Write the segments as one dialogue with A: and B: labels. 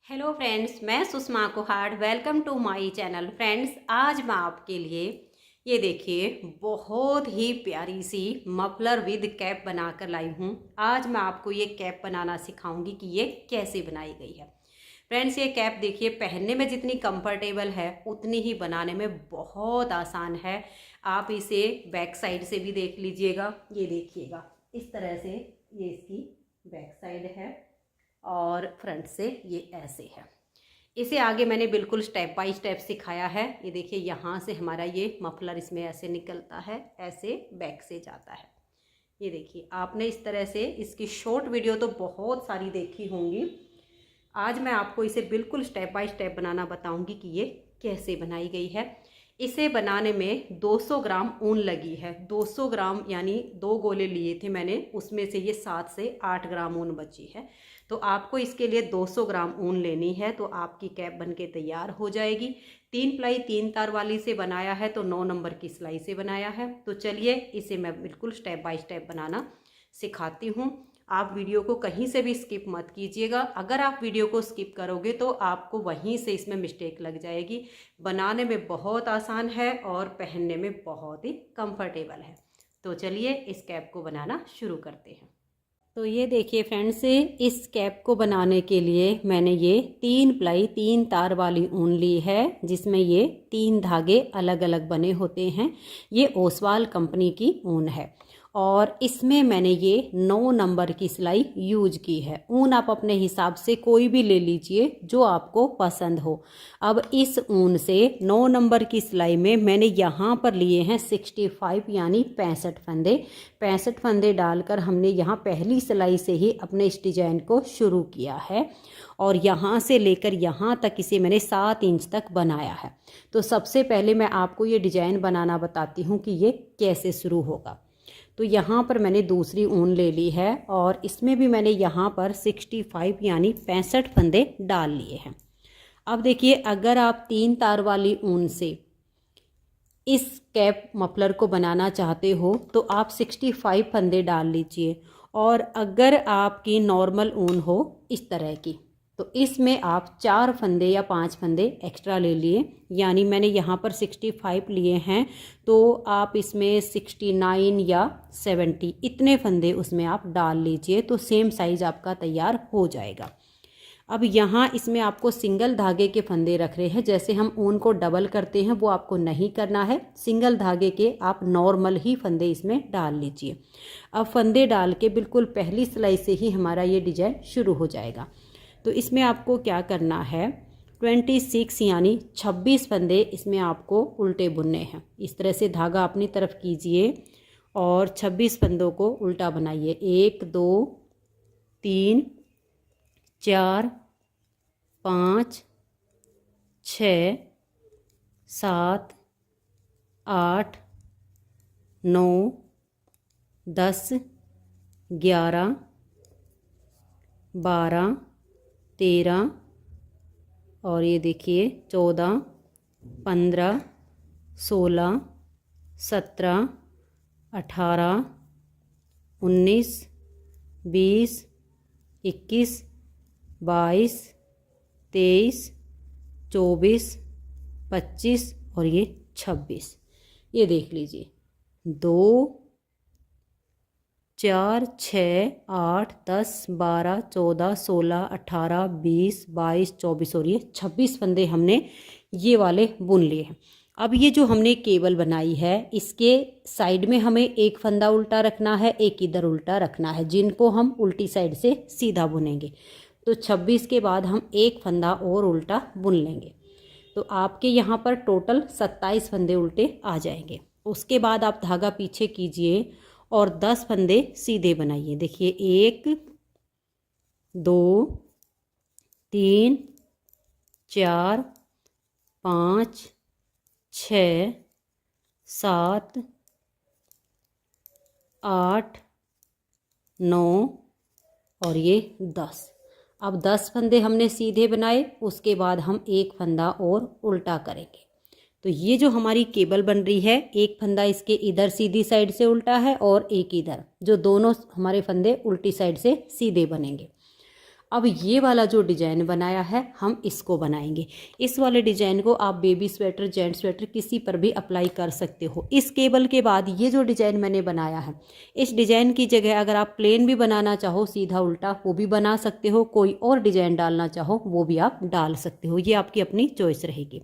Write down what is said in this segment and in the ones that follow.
A: Hello friends, मैं Sushma Kuhad. Welcome to my channel. Friends, आज मैं आपके लिए ये देखिए बहुत ही प्यारी सी मफलर विद कैप बनाकर लाई हूँ। आज मैं आपको ये कैप बनाना सिखाऊंगी कि ये कैसे बनाई गई है। फ्रेंड्स, ये कैप देखिए पहनने में जितनी कंफर्टेबल है उतनी ही बनाने में बहुत आसान है। आप इसे बैक साइड से भी देख लीजिएगा। ये देखिएगा इस तरह से ये इसकी बैक साइड है और फ्रंट से ये ऐसे है। इसे आगे मैंने बिल्कुल स्टेप बाय स्टेप सिखाया है। ये देखिए यहाँ से हमारा ये मफलर इसमें ऐसे निकलता है, ऐसे बैक से जाता है। ये देखिए आपने इस तरह से इसकी शॉर्ट वीडियो तो बहुत सारी देखी होंगी। आज मैं आपको इसे बिल्कुल स्टेप बाय स्टेप बनाना बताऊंगी कि ये कैसे बनाई गई है। इसे बनाने में 200 ग्राम ऊन लगी है। 200 ग्राम यानी 2 गोले लिए थे मैंने, उसमें से ये 7 से 8 ग्राम ऊन बची है। तो आपको इसके लिए 200 ग्राम ऊन लेनी है तो आपकी कैप बनके तैयार हो जाएगी। 3 प्लाई 3 तार वाली से बनाया है तो 9 नंबर की सिलाई से बनाया है। तो चलिए इसे मैं बिल्कुल स्टेप बाय स्टेप बनाना सिखाती हूँ। आप वीडियो को कहीं से भी स्किप मत कीजिएगा। अगर आप वीडियो को स्किप करोगे तो आपको वहीं से इसमें मिस्टेक लग जाएगी। बनाने में बहुत आसान है और पहनने में बहुत ही कंफर्टेबल है। तो चलिए इस कैप को बनाना शुरू करते हैं। तो ये देखिए फ्रेंड्स, इस कैप को बनाने के लिए मैंने ये 3 प्लाई 3 तार वाली ऊन ली है, जिसमें ये 3 धागे अलग अलग बने होते हैं। ये ओसवाल कंपनी की ऊन है और इसमें मैंने ये 9 नंबर की सिलाई यूज की है। ऊन आप अपने हिसाब से कोई भी ले लीजिए जो आपको पसंद हो। अब इस ऊन से 9 नंबर की सिलाई में मैंने यहाँ पर लिए हैं 65 यानी 65 फंदे। 65 फंदे डालकर हमने यहाँ पहली सिलाई से ही अपने इस डिजाइन को शुरू किया है और यहाँ से लेकर यहाँ तक इसे मैंने 7 इंच तक बनाया है। तो सबसे पहले मैं आपको ये डिजाइन बनाना बताती हूँ कि ये कैसे शुरू होगा। तो यहाँ पर मैंने दूसरी ऊन ले ली है और इसमें भी मैंने यहाँ पर 65 यानी 65 फंदे डाल लिए हैं। अब देखिए, अगर आप 3 तार वाली ऊन से इस कैप मफलर को बनाना चाहते हो तो आप 65 फंदे डाल लीजिए। और अगर आपकी नॉर्मल ऊन हो इस तरह की तो इसमें आप 4 फंदे या 5 फंदे एक्स्ट्रा ले लिए। यानी मैंने यहाँ पर 65 लिए हैं तो आप इसमें 69 या 70 इतने फंदे उसमें आप डाल लीजिए तो सेम साइज़ आपका तैयार हो जाएगा। अब यहाँ इसमें आपको सिंगल धागे के फंदे रख रहे हैं। जैसे हम ऊन को डबल करते हैं वो आपको नहीं करना है। सिंगल धागे के आप नॉर्मल ही फंदे इसमें डाल लीजिए। अब फंदे डाल के बिल्कुल पहली सिलाई से ही हमारा ये डिजाइन शुरू हो जाएगा। तो इसमें आपको क्या करना है, 26 यानी 26 फंदे इसमें आपको उल्टे बुनने हैं। इस तरह से धागा अपनी तरफ कीजिए और 26 फंदों को उल्टा बनाइए। 1 2 3 4 5 6 7 8 9 10 11 12 13 और ये देखिए 14 15 16 17 18 19 20 21 22 23 24 25 और ये 26। ये देख लीजिए 2 4 6 8 10 12 14 16 18 20 22 24 और ये 26 फंदे हमने ये वाले बुन लिए हैं। अब ये जो हमने केबल बनाई है इसके साइड में हमें एक फंदा उल्टा रखना है, एक इधर उल्टा रखना है, जिनको हम उल्टी साइड से सीधा बुनेंगे। तो 26 के बाद हम एक फंदा और उल्टा बुन लेंगे तो आपके यहाँ पर टोटल 27 फंदे उल्टे आ जाएंगे। उसके बाद आप धागा पीछे कीजिए और 10 फंदे सीधे बनाइए। देखिए 1 2 3 4 5 6 7 8 9 और ये 10। अब 10 फंदे हमने सीधे बनाए, उसके बाद हम एक फंदा और उल्टा करेंगे। तो ये जो हमारी केबल बन रही है, एक फंदा इसके इधर सीधी साइड से उल्टा है और एक इधर, जो दोनों हमारे फंदे उल्टी साइड से सीधे बनेंगे। अब ये वाला जो डिजाइन बनाया है हम इसको बनाएंगे। इस वाले डिजाइन को आप बेबी स्वेटर, जेंट्स स्वेटर किसी पर भी अप्लाई कर सकते हो। इस केबल के बाद ये जो डिजाइन मैंने बनाया है, इस डिजाइन की जगह अगर आप प्लेन भी बनाना चाहो, सीधा उल्टा, वो भी बना सकते हो। कोई और डिजाइन डालना चाहो वो भी आप डाल सकते हो, ये आपकी अपनी चॉइस रहेगी।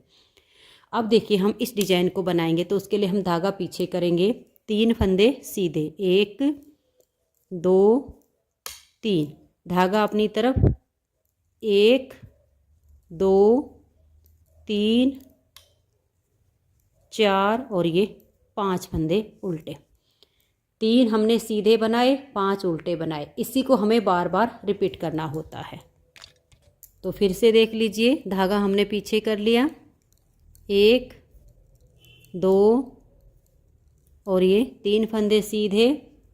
A: अब देखिए हम इस डिजाइन को बनाएंगे तो उसके लिए हम धागा पीछे करेंगे, 3 फंदे सीधे, 1 2 3, धागा अपनी तरफ, 1 2 3 4 और ये 5 फंदे उल्टे। 3 हमने सीधे बनाए, 5 उल्टे बनाए। इसी को हमें बार बार रिपीट करना होता है। तो फिर से देख लीजिए, धागा हमने पीछे कर लिया, 1 2 और ये 3 फंदे सीधे,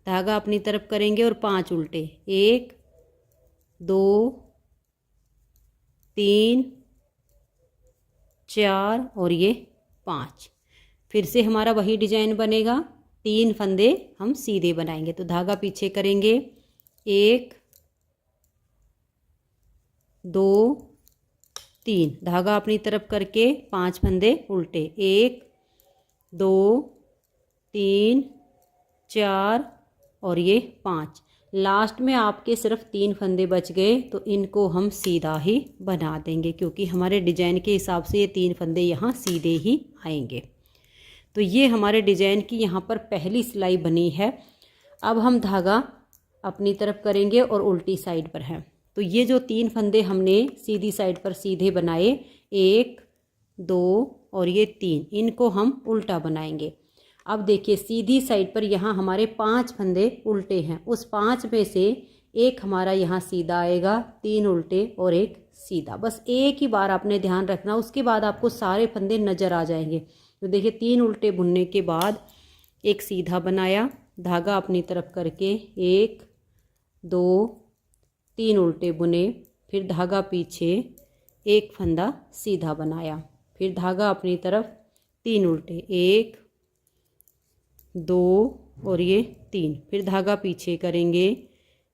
A: धागा अपनी तरफ करेंगे और 5 उल्टे, 1 2 3 4 और ये 5। फिर से हमारा वही डिजाइन बनेगा, 3 फंदे हम सीधे बनाएंगे। तो धागा पीछे करेंगे, 1 2 3, धागा अपनी तरफ करके 5 फंदे उल्टे, 1 2 3 4 और ये 5। लास्ट में आपके सिर्फ 3 फंदे बच गए तो इनको हम सीधा ही बना देंगे, क्योंकि हमारे डिजाइन के हिसाब से ये 3 फंदे यहाँ सीधे ही आएंगे। तो ये हमारे डिजाइन की यहाँ पर पहली सिलाई बनी है। अब हम धागा अपनी तरफ करेंगे और उल्टी साइड पर है। तो ये जो 3 फंदे हमने सीधी साइड पर सीधे बनाए, 1 2 और ये 3, इनको हम उल्टा बनाएंगे। अब देखिए सीधी साइड पर यहाँ हमारे 5 फंदे उल्टे हैं, उस 5 में से एक हमारा यहाँ सीधा आएगा, 3 उल्टे और एक सीधा। बस एक ही बार आपने ध्यान रखना, उसके बाद आपको सारे फंदे नज़र आ जाएंगे। तो देखिए 3 उल्टे बुनने के बाद एक सीधा बनाया, धागा अपनी तरफ करके 1 2 3 उल्टे बुने, फिर धागा पीछे, एक फंदा सीधा बनाया, फिर धागा अपनी तरफ, 3 उल्टे, 1 2 और ये 3, फिर धागा पीछे करेंगे,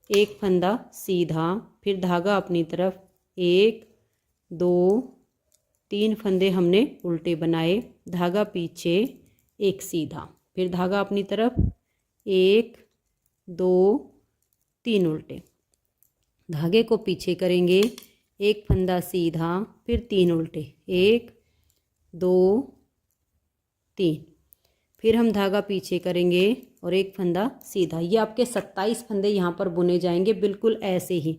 A: एक फंदा सीधा, फिर धागा अपनी तरफ, 1 2 3 फंदे हमने उल्टे बनाए, धागा पीछे, एक सीधा, फिर धागा अपनी तरफ, 1 2 3 उल्टे, धागे को पीछे करेंगे, एक फंदा सीधा, फिर 3 उल्टे, 1 2 3, फिर हम धागा पीछे करेंगे और एक फंदा सीधा। ये आपके 27 फंदे यहाँ पर बुने जाएंगे, बिल्कुल ऐसे ही,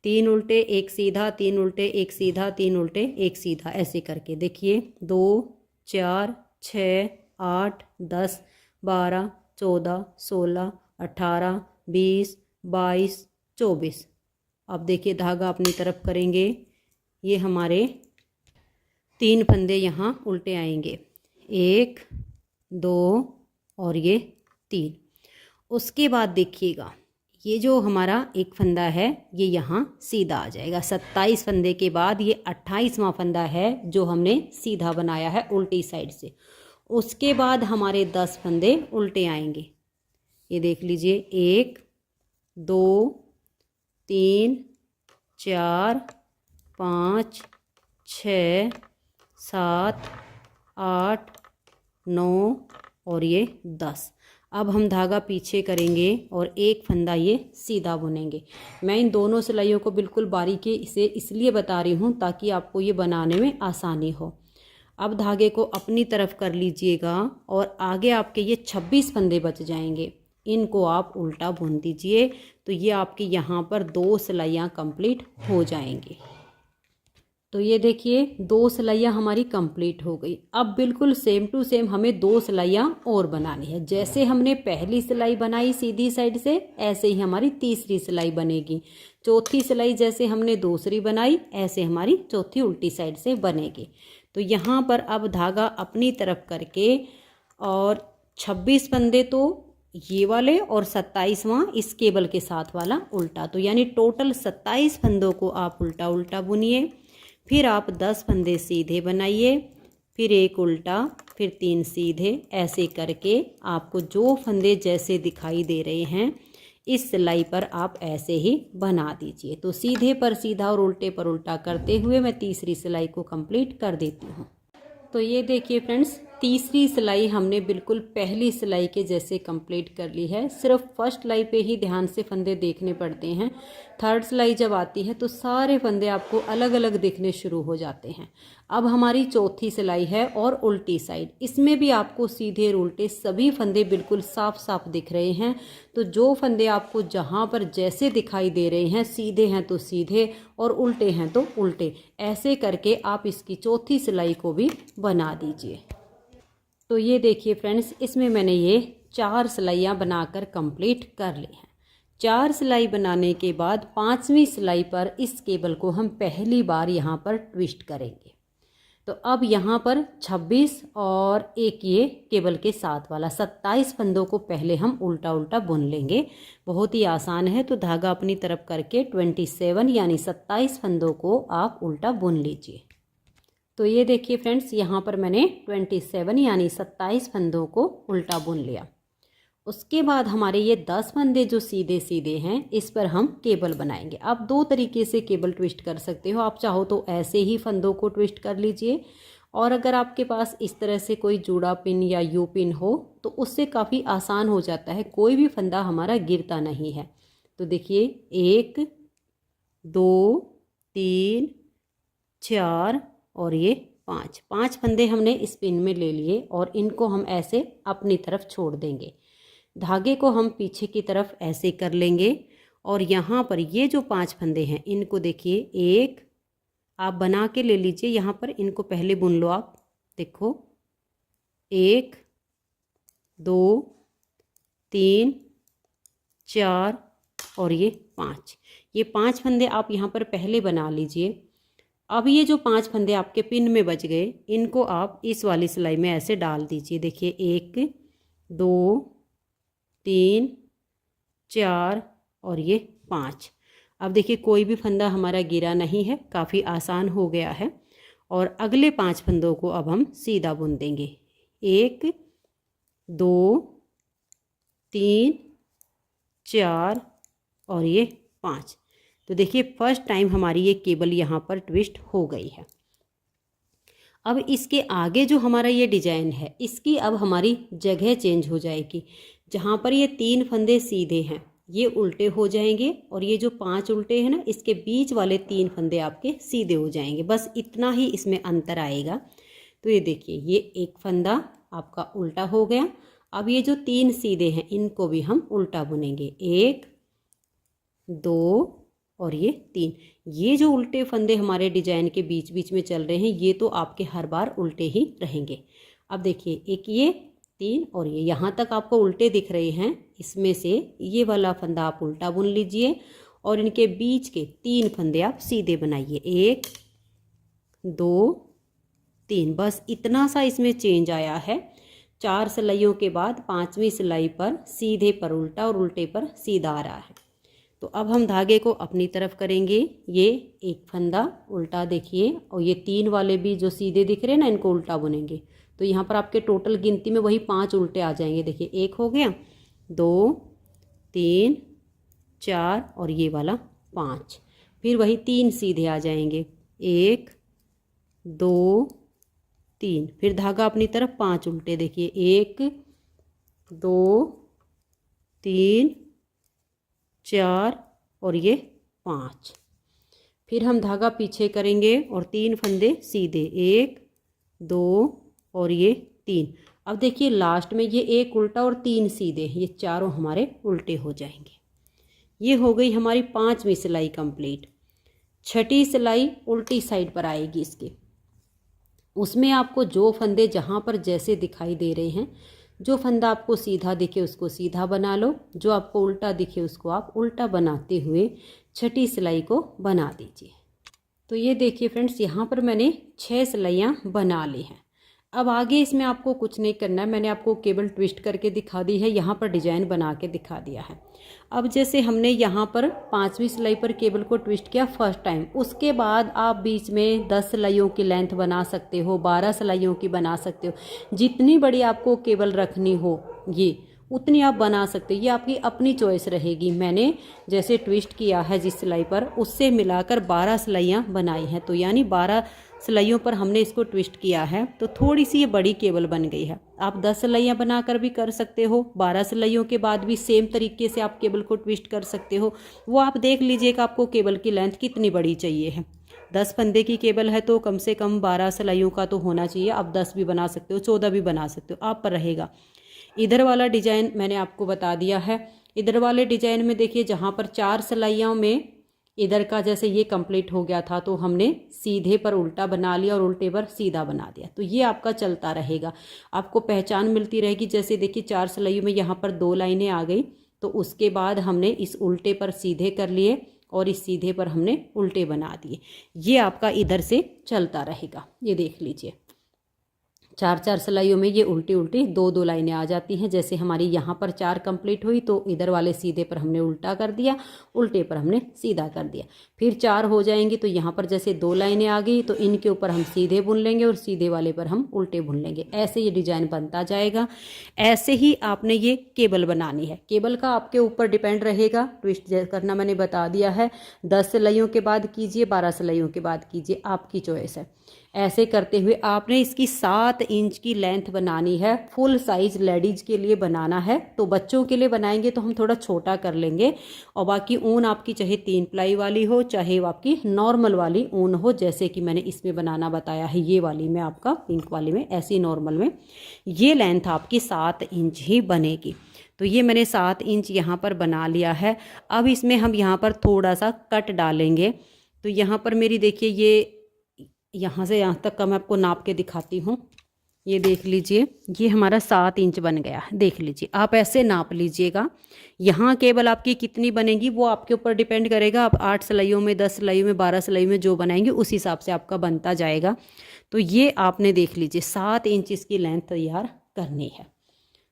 A: 3 उल्टे एक सीधा, 3 उल्टे एक सीधा, 3 उल्टे एक सीधा, ऐसे करके देखिए 2 4 6 8 10 12 14 16 18 20 22 24। अब देखिए धागा अपनी तरफ करेंगे, ये हमारे 3 फंदे यहाँ उल्टे आएंगे, 1 2 और ये 3। उसके बाद देखिएगा ये जो हमारा एक फंदा है ये यहाँ सीधा आ जाएगा। 27 फंदे के बाद ये 28वां फंदा है जो हमने सीधा बनाया है उल्टी साइड से। उसके बाद हमारे 10 फंदे उल्टे आएंगे, ये देख लीजिए, 1 2 3 4 5 6 7 8 9 और ये 10। अब हम धागा पीछे करेंगे और एक फंदा ये सीधा बुनेंगे। मैं इन दोनों सिलाइयों को बिल्कुल बारीकी से इसलिए बता रही हूँ ताकि आपको ये बनाने में आसानी हो। अब धागे को अपनी तरफ कर लीजिएगा और आगे आपके ये 26 फंदे बच जाएंगे, इनको आप उल्टा बुन दीजिए तो ये आपके यहाँ पर 2 सिलाइयाँ कंप्लीट हो जाएंगी। तो ये देखिए 2 सिलाइयाँ हमारी कंप्लीट हो गई। अब बिल्कुल सेम टू सेम हमें 2 सिलाइयाँ और बनानी है। जैसे हमने पहली सिलाई बनाई सीधी साइड से, ऐसे ही हमारी तीसरी सिलाई बनेगी। चौथी सिलाई जैसे हमने दूसरी बनाई, ऐसे हमारी चौथी उल्टी साइड से बनेगी। तो यहाँ पर अब धागा अपनी तरफ करके और 26 फंदे तो ये वाले और 27वां इस केबल के साथ वाला उल्टा, तो यानी टोटल 27 फंदों को आप उल्टा उल्टा बुनिए। फिर आप 10 फंदे सीधे बनाइए, फिर एक उल्टा, फिर 3 सीधे, ऐसे करके आपको जो फंदे जैसे दिखाई दे रहे हैं इस सिलाई पर आप ऐसे ही बना दीजिए। तो सीधे पर सीधा और उल्टे पर उल्टा करते हुए मैं तीसरी सिलाई को कंप्लीट कर देती हूँ। तो ये देखिए फ्रेंड्स, तीसरी सिलाई हमने बिल्कुल पहली सिलाई के जैसे कंप्लीट कर ली है। सिर्फ फर्स्ट सिलाई पे ही ध्यान से फंदे देखने पड़ते हैं। थर्ड सिलाई जब आती है तो सारे फंदे आपको अलग अलग दिखने शुरू हो जाते हैं। अब हमारी चौथी सिलाई है और उल्टी साइड। इसमें भी आपको सीधे और उल्टे सभी फंदे बिल्कुल साफ साफ दिख रहे हैं। तो जो फंदे आपको जहाँ पर जैसे दिखाई दे रहे हैं, सीधे हैं तो सीधे और उल्टे हैं तो उल्टे, ऐसे करके आप इसकी चौथी सिलाई को भी बना दीजिए। तो ये देखिए फ्रेंड्स, इसमें मैंने ये 4 सिलाइयाँ बनाकर कंप्लीट कर ली हैं। 4 सिलाई बनाने के बाद 5वीं सिलाई पर इस केबल को हम पहली बार यहाँ पर ट्विस्ट करेंगे। तो अब यहाँ पर 26 और एक ये केबल के साथ वाला 27 फंदों को पहले हम उल्टा उल्टा बुन लेंगे। बहुत ही आसान है। तो धागा अपनी तरफ करके 27 यानी 27 फंदों को आप उल्टा बुन लीजिए। तो ये देखिए फ्रेंड्स, यहाँ पर मैंने 27 यानी 27 फंदों को उल्टा बुन लिया। उसके बाद हमारे ये 10 फंदे जो सीधे सीधे हैं, इस पर हम केबल बनाएंगे। आप 2 तरीके से केबल ट्विस्ट कर सकते हो। आप चाहो तो ऐसे ही फंदों को ट्विस्ट कर लीजिए, और अगर आपके पास इस तरह से कोई जूड़ा पिन या यू पिन हो तो उससे काफ़ी आसान हो जाता है, कोई भी फंदा हमारा गिरता नहीं है। तो देखिए 1 2 3 4 और ये 5 फंदे हमने इस पिन में ले लिए और इनको हम ऐसे अपनी तरफ छोड़ देंगे। धागे को हम पीछे की तरफ ऐसे कर लेंगे और यहाँ पर ये जो 5 फंदे हैं इनको देखिए, एक आप बना के ले लीजिए। यहाँ पर इनको पहले बुन लो आप। देखो 1 2 3 4 और ये 5, ये 5 फंदे आप यहाँ पर पहले बना लीजिए। अब ये जो 5 फंदे आपके पिन में बच गए, इनको आप इस वाली सिलाई में ऐसे डाल दीजिए। देखिए 1 2 3 4 और ये 5। अब देखिए कोई भी फंदा हमारा गिरा नहीं है, काफ़ी आसान हो गया है। और अगले 5 फंदों को अब हम सीधा बुन देंगे। 1 2 3 4 और ये 5। तो देखिए फर्स्ट टाइम हमारी ये केबल यहाँ पर ट्विस्ट हो गई है। अब इसके आगे जो हमारा ये डिजाइन है, इसकी अब हमारी जगह चेंज हो जाएगी। जहाँ पर ये 3 फंदे सीधे हैं ये उल्टे हो जाएंगे, और ये जो 5 उल्टे हैं ना, इसके बीच वाले 3 फंदे आपके सीधे हो जाएंगे। बस इतना ही इसमें अंतर आएगा। तो ये देखिए, ये एक फंदा आपका उल्टा हो गया। अब ये जो 3 सीधे हैं इनको भी हम उल्टा बुनेंगे। 1 2 और ये 3। ये जो उल्टे फंदे हमारे डिजाइन के बीच बीच में चल रहे हैं, ये तो आपके हर बार उल्टे ही रहेंगे। अब देखिए, एक ये 3 और ये यहाँ तक आपको उल्टे दिख रहे हैं। इसमें से ये वाला फंदा आप उल्टा बुन लीजिए और इनके बीच के 3 फंदे आप सीधे बनाइए। 1 2 3, बस इतना सा इसमें चेंज आया है। 4 सिलाइयों के बाद 5वीं सिलाई पर सीधे पर उल्टा और उल्टे पर सीधा आ रहा है। तो अब हम धागे को अपनी तरफ करेंगे। ये एक फंदा उल्टा देखिए, और ये 3 वाले भी जो सीधे दिख रहे हैं ना, इनको उल्टा बुनेंगे। तो यहाँ पर आपके टोटल गिनती में वही 5 उल्टे आ जाएंगे। देखिए 1 हो गया, 2 3 4 और ये वाला 5। फिर वही 3 सीधे आ जाएंगे, 1 2 3। फिर धागा अपनी तरफ 5 उल्टे, देखिए 1 2 3 4 और ये 5। फिर हम धागा पीछे करेंगे और 3 फंदे सीधे, 1 2 और ये 3। अब देखिए लास्ट में ये एक उल्टा और 3 सीधे, ये चारों हमारे उल्टे हो जाएंगे। ये हो गई हमारी 5वीं सिलाई कंप्लीट। 6ठी सिलाई उल्टी साइड पर आएगी इसकी। उसमें आपको जो फंदे जहाँ पर जैसे दिखाई दे रहे हैं, जो फंदा आपको सीधा दिखे उसको सीधा बना लो, जो आपको उल्टा दिखे उसको आप उल्टा बनाते हुए 6ठी सिलाई को बना दीजिए। तो ये देखिए फ्रेंड्स, यहाँ पर मैंने 6 सिलाइयाँ बना ली हैं। अब आगे इसमें आपको कुछ नहीं करना है, मैंने आपको केबल ट्विस्ट करके दिखा दी है, यहाँ पर डिजाइन बना के दिखा दिया है। अब जैसे हमने यहाँ पर 5वीं सिलाई पर केबल को ट्विस्ट किया फर्स्ट टाइम, उसके बाद आप बीच में 10 सिलाइयों की लेंथ बना सकते हो, 12 सिलाइयों की बना सकते हो, जितनी बड़ी आपको केबल रखनी हो ये उतनी आप बना सकते हो, ये आपकी अपनी चॉइस रहेगी। मैंने जैसे ट्विस्ट किया है जिस सिलाई पर, उससे मिलाकर 12 सिलाइयाँ बनाई हैं, तो यानी 12 सिलाइयों पर हमने इसको ट्विस्ट किया है, तो थोड़ी सी ये बड़ी केबल बन गई है। आप 10 सिलाइयाँ बनाकर भी कर सकते हो, 12 सिलाइयों के बाद भी सेम तरीके से आप केबल को ट्विस्ट कर सकते हो। वो आप देख लीजिएगा आपको केबल की लेंथ कितनी बड़ी चाहिए है। 10 फंदे की केबल है तो कम से कम 12 सिलाइयों का तो होना चाहिए। आप 10 भी बना सकते हो, 14 भी बना सकते हो, आप पर रहेगा। इधर वाला डिजाइन मैंने आपको बता दिया है। इधर वाले डिजाइन में देखिए, जहाँ पर 4 सिलाइयों में इधर का जैसे ये कंप्लीट हो गया था, तो हमने सीधे पर उल्टा बना लिया और उल्टे पर सीधा बना दिया, तो ये आपका चलता रहेगा। आपको पहचान मिलती रहेगी। जैसे देखिए 4 सिलाइयों में यहाँ पर 2 लाइनें आ गई, तो उसके बाद हमने इस उल्टे पर सीधे कर लिए और इस सीधे पर हमने उल्टे बना दिए। ये आपका इधर से चलता रहेगा। ये देख लीजिए 4-4 सिलाइयों में ये उल्टी उल्टी 2-2 लाइनें आ जाती हैं। जैसे हमारी यहाँ पर 4 कंप्लीट हुई, तो इधर वाले सीधे पर हमने उल्टा कर दिया, उल्टे पर हमने सीधा कर दिया। फिर 4 हो जाएंगी, तो यहाँ पर जैसे 2 लाइनें आ गई, तो इनके ऊपर हम सीधे बुन लेंगे और सीधे वाले पर हम उल्टे बुन लेंगे। ऐसे ये डिजाइन बनता जाएगा। ऐसे ही आपने ये केबल बनानी है। केबल का आपके ऊपर डिपेंड रहेगा। ट्विस्ट करना मैंने बता दिया है। 10 सिलाइयों के बाद कीजिए, 12 सिलाइयों के बाद कीजिए, आपकी चॉइस है। ऐसे करते हुए आपने इसकी 7 इंच की लेंथ बनानी है। फुल साइज लेडीज के लिए बनाना है, तो बच्चों के लिए बनाएंगे तो हम थोड़ा छोटा कर लेंगे। और बाकी ऊन आपकी चाहे 3 प्लाई वाली हो, चाहे वो आपकी नॉर्मल वाली ऊन हो, जैसे कि मैंने इसमें बनाना बताया है, ये वाली में आपका पिंक वाली में, ऐसी नॉर्मल में ये लेंथ आपकी 7 इंच ही बनेगी। तो ये मैंने 7 इंच यहाँ पर बना लिया है। अब इसमें हम यहाँ पर थोड़ा सा कट डालेंगे। तो यहाँ पर मेरी देखिए, ये यहाँ से यहाँ तक का मैं आपको नाप के दिखाती हूँ। ये देख लीजिए, ये हमारा 7 इंच बन गया है। देख लीजिए, आप ऐसे नाप लीजिएगा। यहाँ केबल आपकी कितनी बनेगी वो आपके ऊपर डिपेंड करेगा। आप 8 सिलाइयों में, 10 सिलाइयों में, 12 सिलाइयों में जो बनाएंगे उस हिसाब से आपका बनता जाएगा। तो ये आपने देख लीजिए 7 इंच इसकी लेंथ तैयार करनी है।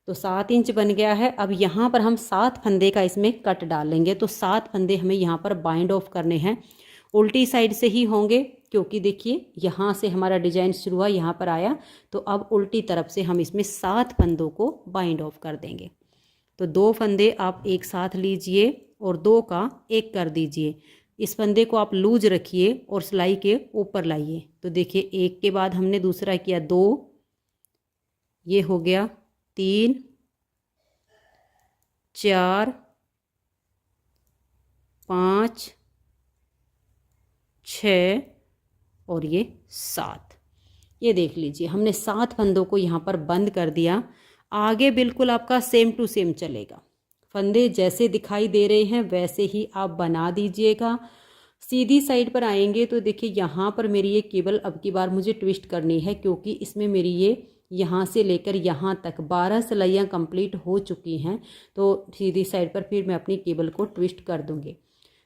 A: तो 7 इंच बन गया है। अब यहाँ पर हम 7 फंदे का इसमें कट डालेंगे। तो 7 फंदे हमें यहाँ पर बाइंड ऑफ करने हैं। उल्टी साइड से ही होंगे, क्योंकि देखिए यहाँ से हमारा डिजाइन शुरू हुआ, यहाँ पर आया, तो अब उल्टी तरफ से हम इसमें 7 फंदों को बाइंड ऑफ कर देंगे। तो 2 फंदे आप एक साथ लीजिए और 2 का एक कर दीजिए। इस फंदे को आप लूज रखिए और सिलाई के ऊपर लाइए। तो देखिए एक के बाद हमने दूसरा किया 2, ये हो गया 3, 4, 5, 6 और ये 7। ये देख लीजिए हमने 7 फंदों को यहाँ पर बंद कर दिया। आगे बिल्कुल आपका सेम टू सेम चलेगा। फंदे जैसे दिखाई दे रहे हैं वैसे ही आप बना दीजिएगा। सीधी साइड पर आएंगे तो देखिए यहाँ पर मेरी ये केबल अब की बार मुझे ट्विस्ट करनी है, क्योंकि इसमें मेरी ये यहाँ से लेकर यहाँ तक 12 सिलाइयाँ कंप्लीट हो चुकी हैं। तो सीधी साइड पर फिर मैं अपनी केबल को ट्विस्ट कर दूँगी।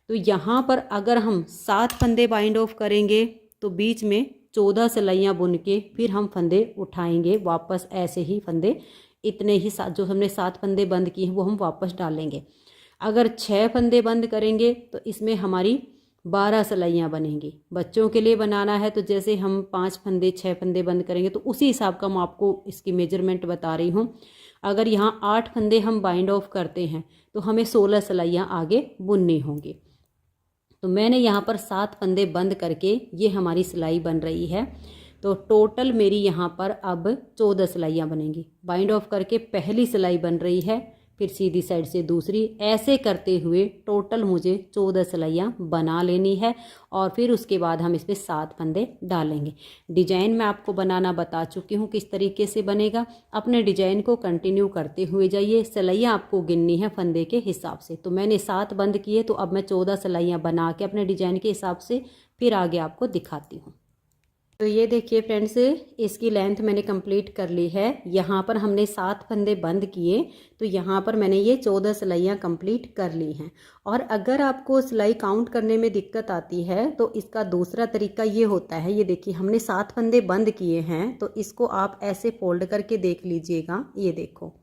A: तो यहाँ पर अगर हम 7 फंदे बाइंड ऑफ करेंगे तो बीच में 14 सिलाइयाँ बुन के फिर हम फंदे उठाएंगे वापस। ऐसे ही फंदे इतने ही जो हमने 7 फंदे बंद किए हैं वो हम वापस डालेंगे। अगर 6 फंदे बंद करेंगे तो इसमें हमारी 12 सिलाइयाँ बनेंगी। बच्चों के लिए बनाना है तो जैसे हम 5 फंदे 6 फंदे बंद करेंगे तो उसी हिसाब का मैं आपको इसकी मेजरमेंट बता रही हूँ। अगर यहाँ 8 फंदे हम बाइंड ऑफ करते हैं तो हमें 16 सिलाइयाँ आगे बुननी होंगी। तो मैंने यहाँ पर 7 फंदे बंद करके ये हमारी सिलाई बन रही है। तो टोटल मेरी यहाँ पर अब 14 सिलाइयाँ बनेंगी। बाइंड ऑफ करके पहली सिलाई बन रही है, फिर सीधी साइड से दूसरी, ऐसे करते हुए टोटल मुझे 14 सिलाइयाँ बना लेनी है। और फिर उसके बाद हम इसमें 7 फंदे डालेंगे। डिजाइन मैं आपको बनाना बता चुकी हूँ किस तरीके से बनेगा। अपने डिजाइन को कंटिन्यू करते हुए जाइए। सिलाइयाँ आपको गिननी है फंदे के हिसाब से। तो मैंने 7 बंद किए, तो अब मैं 14 सिलाइयाँ बना के अपने डिजाइन के हिसाब से फिर आगे आपको दिखाती हूँ। तो ये देखिए फ्रेंड्स, इसकी लेंथ मैंने कंप्लीट कर ली है। यहाँ पर हमने 7 फंदे बंद किए, तो यहाँ पर मैंने ये 14 सिलाइयाँ कंप्लीट कर ली हैं। और अगर आपको सिलाई काउंट करने में दिक्कत आती है तो इसका दूसरा तरीका ये होता है। ये देखिए हमने 7 फंदे बंद किए हैं, तो इसको आप ऐसे फोल्ड करके देख लीजिएगा। ये देखो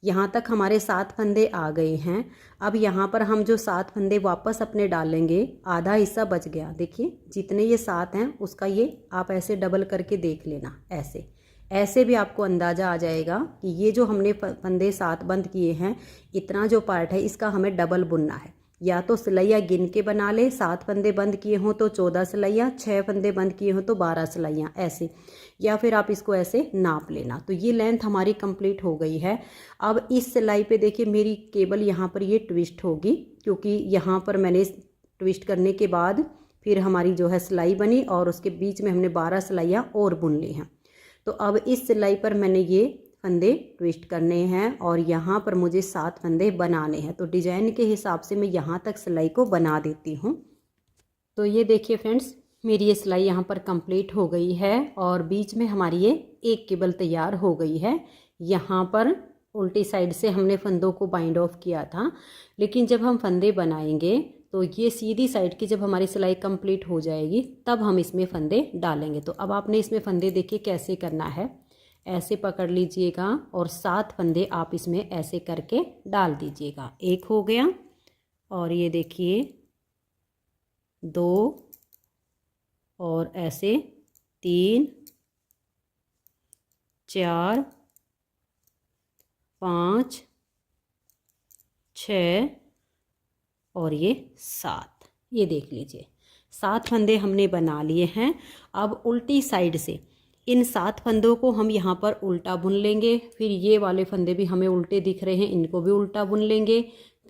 A: यहाँ तक हमारे 7 फंदे आ गए हैं। अब यहाँ पर हम जो 7 फंदे वापस अपने डालेंगे, आधा हिस्सा बच गया। देखिए जितने ये 7 हैं उसका ये आप ऐसे डबल करके देख लेना। ऐसे ऐसे भी आपको अंदाज़ा आ जाएगा कि ये जो हमने फंदे 7 बंद किए हैं, इतना जो पार्ट है इसका हमें डबल बुनना है। या तो सिलाइयाँ गिन के बना ले, 7 फंदे बंद किए हों तो 14 सिलाइयाँ, 6 फंदे बंद किए हों तो 12 सिलाइयाँ, ऐसे। या फिर आप इसको ऐसे नाप लेना। तो ये लेंथ हमारी कंप्लीट हो गई है। अब इस सिलाई पे देखिए मेरी केबल यहाँ पर ये ट्विस्ट होगी, क्योंकि यहाँ पर मैंने ट्विस्ट करने के बाद फिर हमारी जो है सिलाई बनी और उसके बीच में हमने 12 सिलाइयाँ और बुन ली हैं। तो अब इस सिलाई पर मैंने ये फंदे ट्विस्ट करने हैं और यहाँ पर मुझे 7 फंदे बनाने हैं। तो डिजाइन के हिसाब से मैं यहाँ तक सिलाई को बना देती हूँ। तो ये देखिए फ्रेंड्स, मेरी ये सिलाई यहाँ पर कंप्लीट हो गई है और बीच में हमारी ये एक केबल तैयार हो गई है। यहाँ पर उल्टी साइड से हमने फंदों को बाइंड ऑफ किया था, लेकिन जब हम फंदे बनाएंगे तो ये सीधी साइड की जब हमारी सिलाई कंप्लीट हो जाएगी तब हम इसमें फंदे डालेंगे। तो अब आपने इसमें फंदे देखिए कैसे करना है, ऐसे पकड़ लीजिएगा और 7 फंदे आप इसमें ऐसे करके डाल दीजिएगा। एक हो गया और ये देखिए 2 और ऐसे 3 4 5 6 और ये 7। ये देख लीजिए 7 फंदे हमने बना लिए हैं। अब उल्टी साइड से इन 7 फंदों को हम यहाँ पर उल्टा बुन लेंगे। फिर ये वाले फंदे भी हमें उल्टे दिख रहे हैं, इनको भी उल्टा बुन लेंगे।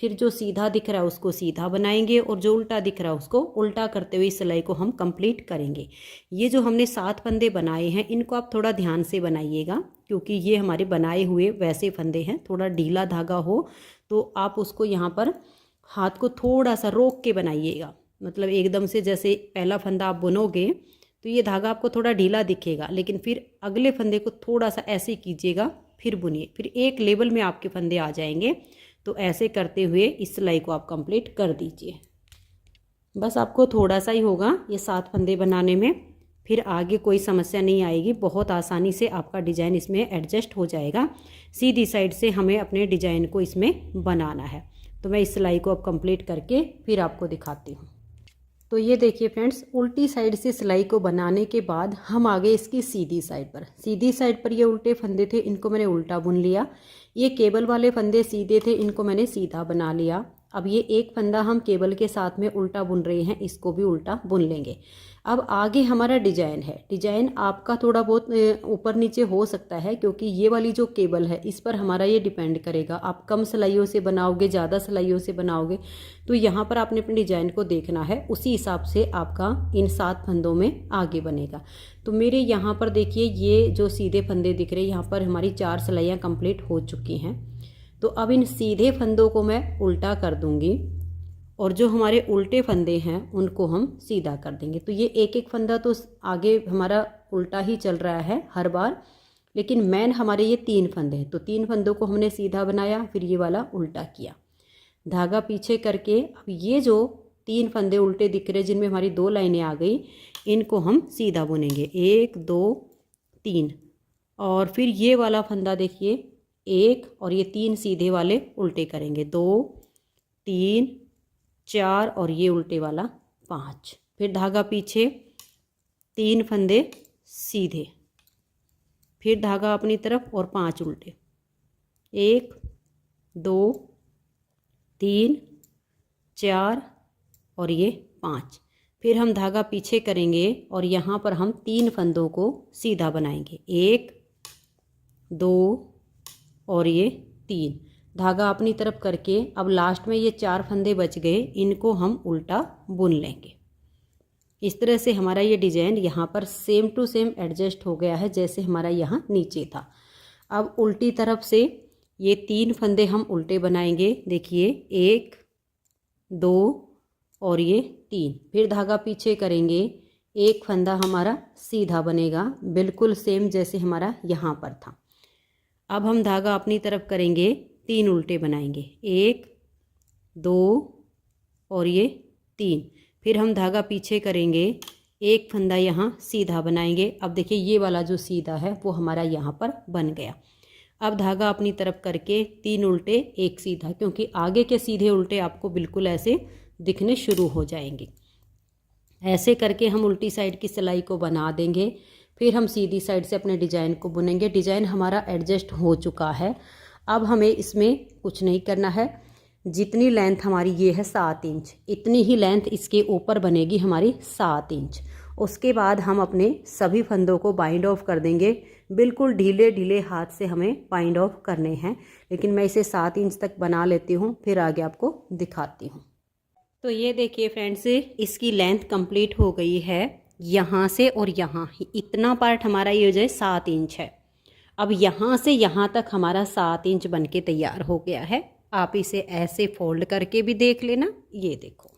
A: फिर जो सीधा दिख रहा है उसको सीधा बनाएंगे और जो उल्टा दिख रहा है उसको उल्टा करते हुए सिलाई को हम कंप्लीट करेंगे। ये जो हमने 7 फंदे बनाए हैं इनको आप थोड़ा ध्यान से बनाइएगा, क्योंकि ये हमारे बनाए हुए वैसे फंदे हैं। थोड़ा ढीला धागा हो तो आप उसको यहाँ पर हाथ को थोड़ा सा रोक के बनाइएगा। मतलब एकदम से जैसे पहला फंदा आप बुनोगे तो ये धागा आपको थोड़ा ढीला दिखेगा, लेकिन फिर अगले फंदे को थोड़ा सा ऐसे कीजिएगा, फिर बुनिए, फिर एक लेवल में आपके फंदे आ जाएंगे। तो ऐसे करते हुए इस सिलाई को आप कंप्लीट कर दीजिए। बस आपको थोड़ा सा ही होगा ये 7 फंदे बनाने में, फिर आगे कोई समस्या नहीं आएगी। बहुत आसानी से आपका डिज़ाइन इसमें एडजस्ट हो जाएगा। सीधी साइड से हमें अपने डिज़ाइन को इसमें बनाना है। तो मैं इस सिलाई को अब कंप्लीट करके फिर आपको दिखाती हूँ। तो ये देखिए फ्रेंड्स, उल्टी साइड से सिलाई को बनाने के बाद हम आ गए इसकी सीधी साइड पर। सीधी साइड पर ये उल्टे फंदे थे, इनको मैंने उल्टा बुन लिया। ये केबल वाले फंदे सीधे थे, इनको मैंने सीधा बना लिया। अब ये एक फंदा हम केबल के साथ में उल्टा बुन रहे हैं, इसको भी उल्टा बुन लेंगे। अब आगे हमारा डिजाइन है। डिजाइन आपका थोड़ा बहुत ऊपर नीचे हो सकता है, क्योंकि ये वाली जो केबल है इस पर हमारा ये डिपेंड करेगा। आप कम सिलाइयों से बनाओगे, ज़्यादा सिलाइयों से बनाओगे, तो यहाँ पर आपने अपने डिजाइन को देखना है। उसी हिसाब से आपका इन 7 फंदों में आगे बनेगा। तो मेरे यहाँ पर देखिए ये जो सीधे फंदे दिख रहे हैं, यहाँ पर हमारी 4 सिलाइयाँ कंप्लीट हो चुकी हैं। तो अब इन सीधे फंदों को मैं उल्टा कर दूंगी और जो हमारे उल्टे फंदे हैं उनको हम सीधा कर देंगे। तो ये एक एक फंदा तो आगे हमारा उल्टा ही चल रहा है हर बार, लेकिन मेन हमारे ये 3 फंदे हैं। तो 3 फंदों को हमने सीधा बनाया, फिर ये वाला उल्टा किया, धागा पीछे करके। अब ये जो 3 फंदे उल्टे दिख रहे जिनमें हमारी 2 लाइनें आ गई, इनको हम सीधा बुनेंगे। 1 2 3 और फिर ये वाला फंदा देखिए 1 और ये 3 सीधे वाले उल्टे करेंगे, 2 3 4 और ये उल्टे वाला 5। फिर धागा पीछे, 3 फंदे सीधे, फिर धागा अपनी तरफ और 5 उल्टे, 1 2 3 4 और ये 5। फिर हम धागा पीछे करेंगे और यहाँ पर हम 3 फंदों को सीधा बनाएंगे, 1 2 और ये 3। धागा अपनी तरफ करके अब लास्ट में ये 4 फंदे बच गए, इनको हम उल्टा बुन लेंगे। इस तरह से हमारा ये डिजाइन यहाँ पर सेम टू सेम एडजस्ट हो गया है जैसे हमारा यहाँ नीचे था। अब उल्टी तरफ से ये 3 फंदे हम उल्टे बनाएंगे। देखिए 1 2 और ये 3। फिर धागा पीछे करेंगे, एक फंदा हमारा सीधा बनेगा, बिल्कुल सेम जैसे हमारा यहाँ पर था। अब हम धागा अपनी तरफ करेंगे, 3 उल्टे बनाएंगे, 1 2 और ये 3। फिर हम धागा पीछे करेंगे, एक फंदा यहाँ सीधा बनाएंगे। अब देखिए ये वाला जो सीधा है वो हमारा यहाँ पर बन गया। अब धागा अपनी तरफ करके 3 उल्टे 1 सीधा, क्योंकि आगे के सीधे उल्टे आपको बिल्कुल ऐसे दिखने शुरू हो जाएंगे। ऐसे करके हम उल्टी साइड की सिलाई को बना देंगे। फिर हम सीधी साइड से अपने डिज़ाइन को बुनेंगे। डिज़ाइन हमारा एडजस्ट हो चुका है। अब हमें इसमें कुछ नहीं करना है। जितनी लेंथ हमारी ये है 7 इंच, इतनी ही लेंथ इसके ऊपर बनेगी हमारी 7 इंच। उसके बाद हम अपने सभी फंदों को बाइंड ऑफ कर देंगे। बिल्कुल ढीले ढीले हाथ से हमें बाइंड ऑफ करने हैं, लेकिन मैं इसे 7 इंच तक बना लेती हूँ, फिर आगे आपको दिखाती हूँ। तो ये देखिए फ्रेंड्स, इसकी लेंथ कंप्लीट हो गई है। यहाँ से और यहाँ इतना पार्ट हमारा ये जो है 7 इंच है। अब यहाँ से यहाँ तक हमारा 7 इंच बन के तैयार हो गया है। आप इसे ऐसे फोल्ड करके भी देख लेना। ये देखो,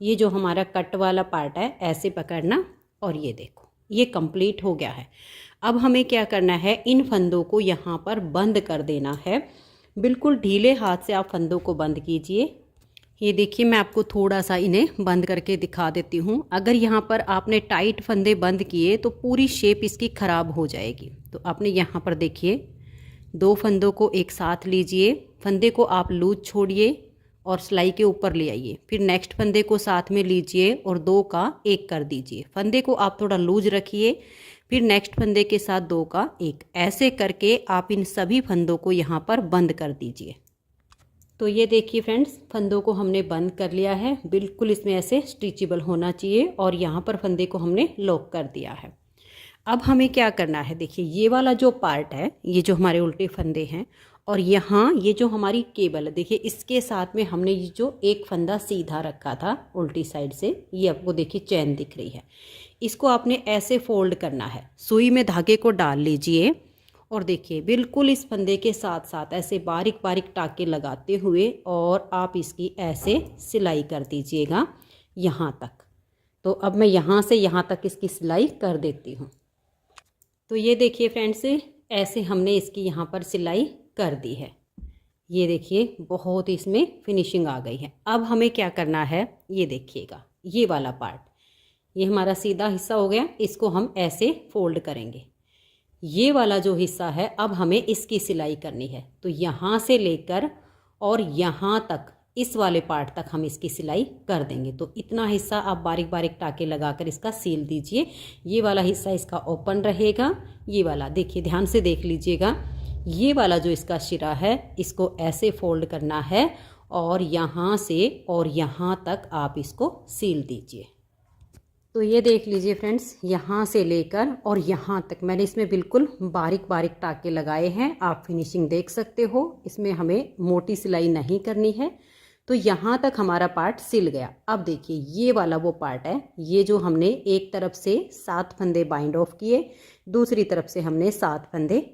A: ये जो हमारा कट वाला पार्ट है ऐसे पकड़ना, और ये देखो ये कंप्लीट हो गया है। अब हमें क्या करना है, इन फंदों को यहाँ पर बंद कर देना है। बिल्कुल ढीले हाथ से आप फंदों को बंद कीजिए। ये देखिए, मैं आपको थोड़ा सा इन्हें बंद करके दिखा देती हूँ। अगर यहाँ पर आपने टाइट फंदे बंद किए तो पूरी शेप इसकी ख़राब हो जाएगी। तो आपने यहाँ पर देखिए 2 फंदों को एक साथ लीजिए, फंदे को आप लूज छोड़िए और सिलाई के ऊपर ले आइए। फिर नेक्स्ट फंदे को साथ में लीजिए और 2 का 1 कर दीजिए। फंदे को आप थोड़ा लूज रखिए, फिर नेक्स्ट फंदे के साथ 2 का 1। ऐसे करके आप इन सभी फंदों को यहाँ पर बंद कर दीजिए। तो ये देखिए फ्रेंड्स, फंदों को हमने बंद कर लिया है। बिल्कुल इसमें ऐसे स्टिचेबल होना चाहिए, और यहाँ पर फंदे को हमने लॉक कर दिया है। अब हमें क्या करना है, देखिए ये वाला जो पार्ट है, ये जो हमारे उल्टे फंदे हैं, और यहाँ ये जो हमारी केबल है, देखिए इसके साथ में हमने ये जो एक फंदा सीधा रखा था उल्टी साइड से, ये आपको देखिए चैन दिख रही है। इसको आपने ऐसे फोल्ड करना है। सुई में धागे को डाल लीजिए, और देखिए बिल्कुल इस फंदे के साथ साथ ऐसे बारीक बारीक टाके लगाते हुए, और आप इसकी ऐसे सिलाई कर दीजिएगा यहाँ तक। तो अब मैं यहाँ से यहाँ तक इसकी सिलाई कर देती हूँ। तो ये देखिए फ्रेंड्स, ऐसे हमने इसकी यहाँ पर सिलाई कर दी है। ये देखिए बहुत इसमें फिनिशिंग आ गई है। अब हमें क्या करना है, ये देखिएगा ये वाला पार्ट, ये हमारा सीधा हिस्सा हो गया। इसको हम ऐसे फोल्ड करेंगे। ये वाला जो हिस्सा है, अब हमें इसकी सिलाई करनी है। तो यहाँ से लेकर और यहाँ तक, इस वाले पार्ट तक हम इसकी सिलाई कर देंगे। तो इतना हिस्सा आप बारीक बारीक टाके लगाकर इसका सील दीजिए। ये वाला हिस्सा इसका ओपन रहेगा। ये वाला देखिए, ध्यान से देख लीजिएगा, ये वाला जो इसका शिरा है, इसको ऐसे फोल्ड करना है, और यहाँ से और यहाँ तक आप इसको सील दीजिए। तो ये देख लीजिए फ्रेंड्स, यहाँ से लेकर और यहाँ तक मैंने इसमें बिल्कुल बारीक बारीक टाके लगाए हैं। आप फिनिशिंग देख सकते हो, इसमें हमें मोटी सिलाई नहीं करनी है। तो यहाँ तक हमारा पार्ट सिल गया। अब देखिए ये वाला वो पार्ट है, ये जो हमने एक तरफ से 7 फंदे बाइंड ऑफ किए, दूसरी तरफ से हमने 7 फंदे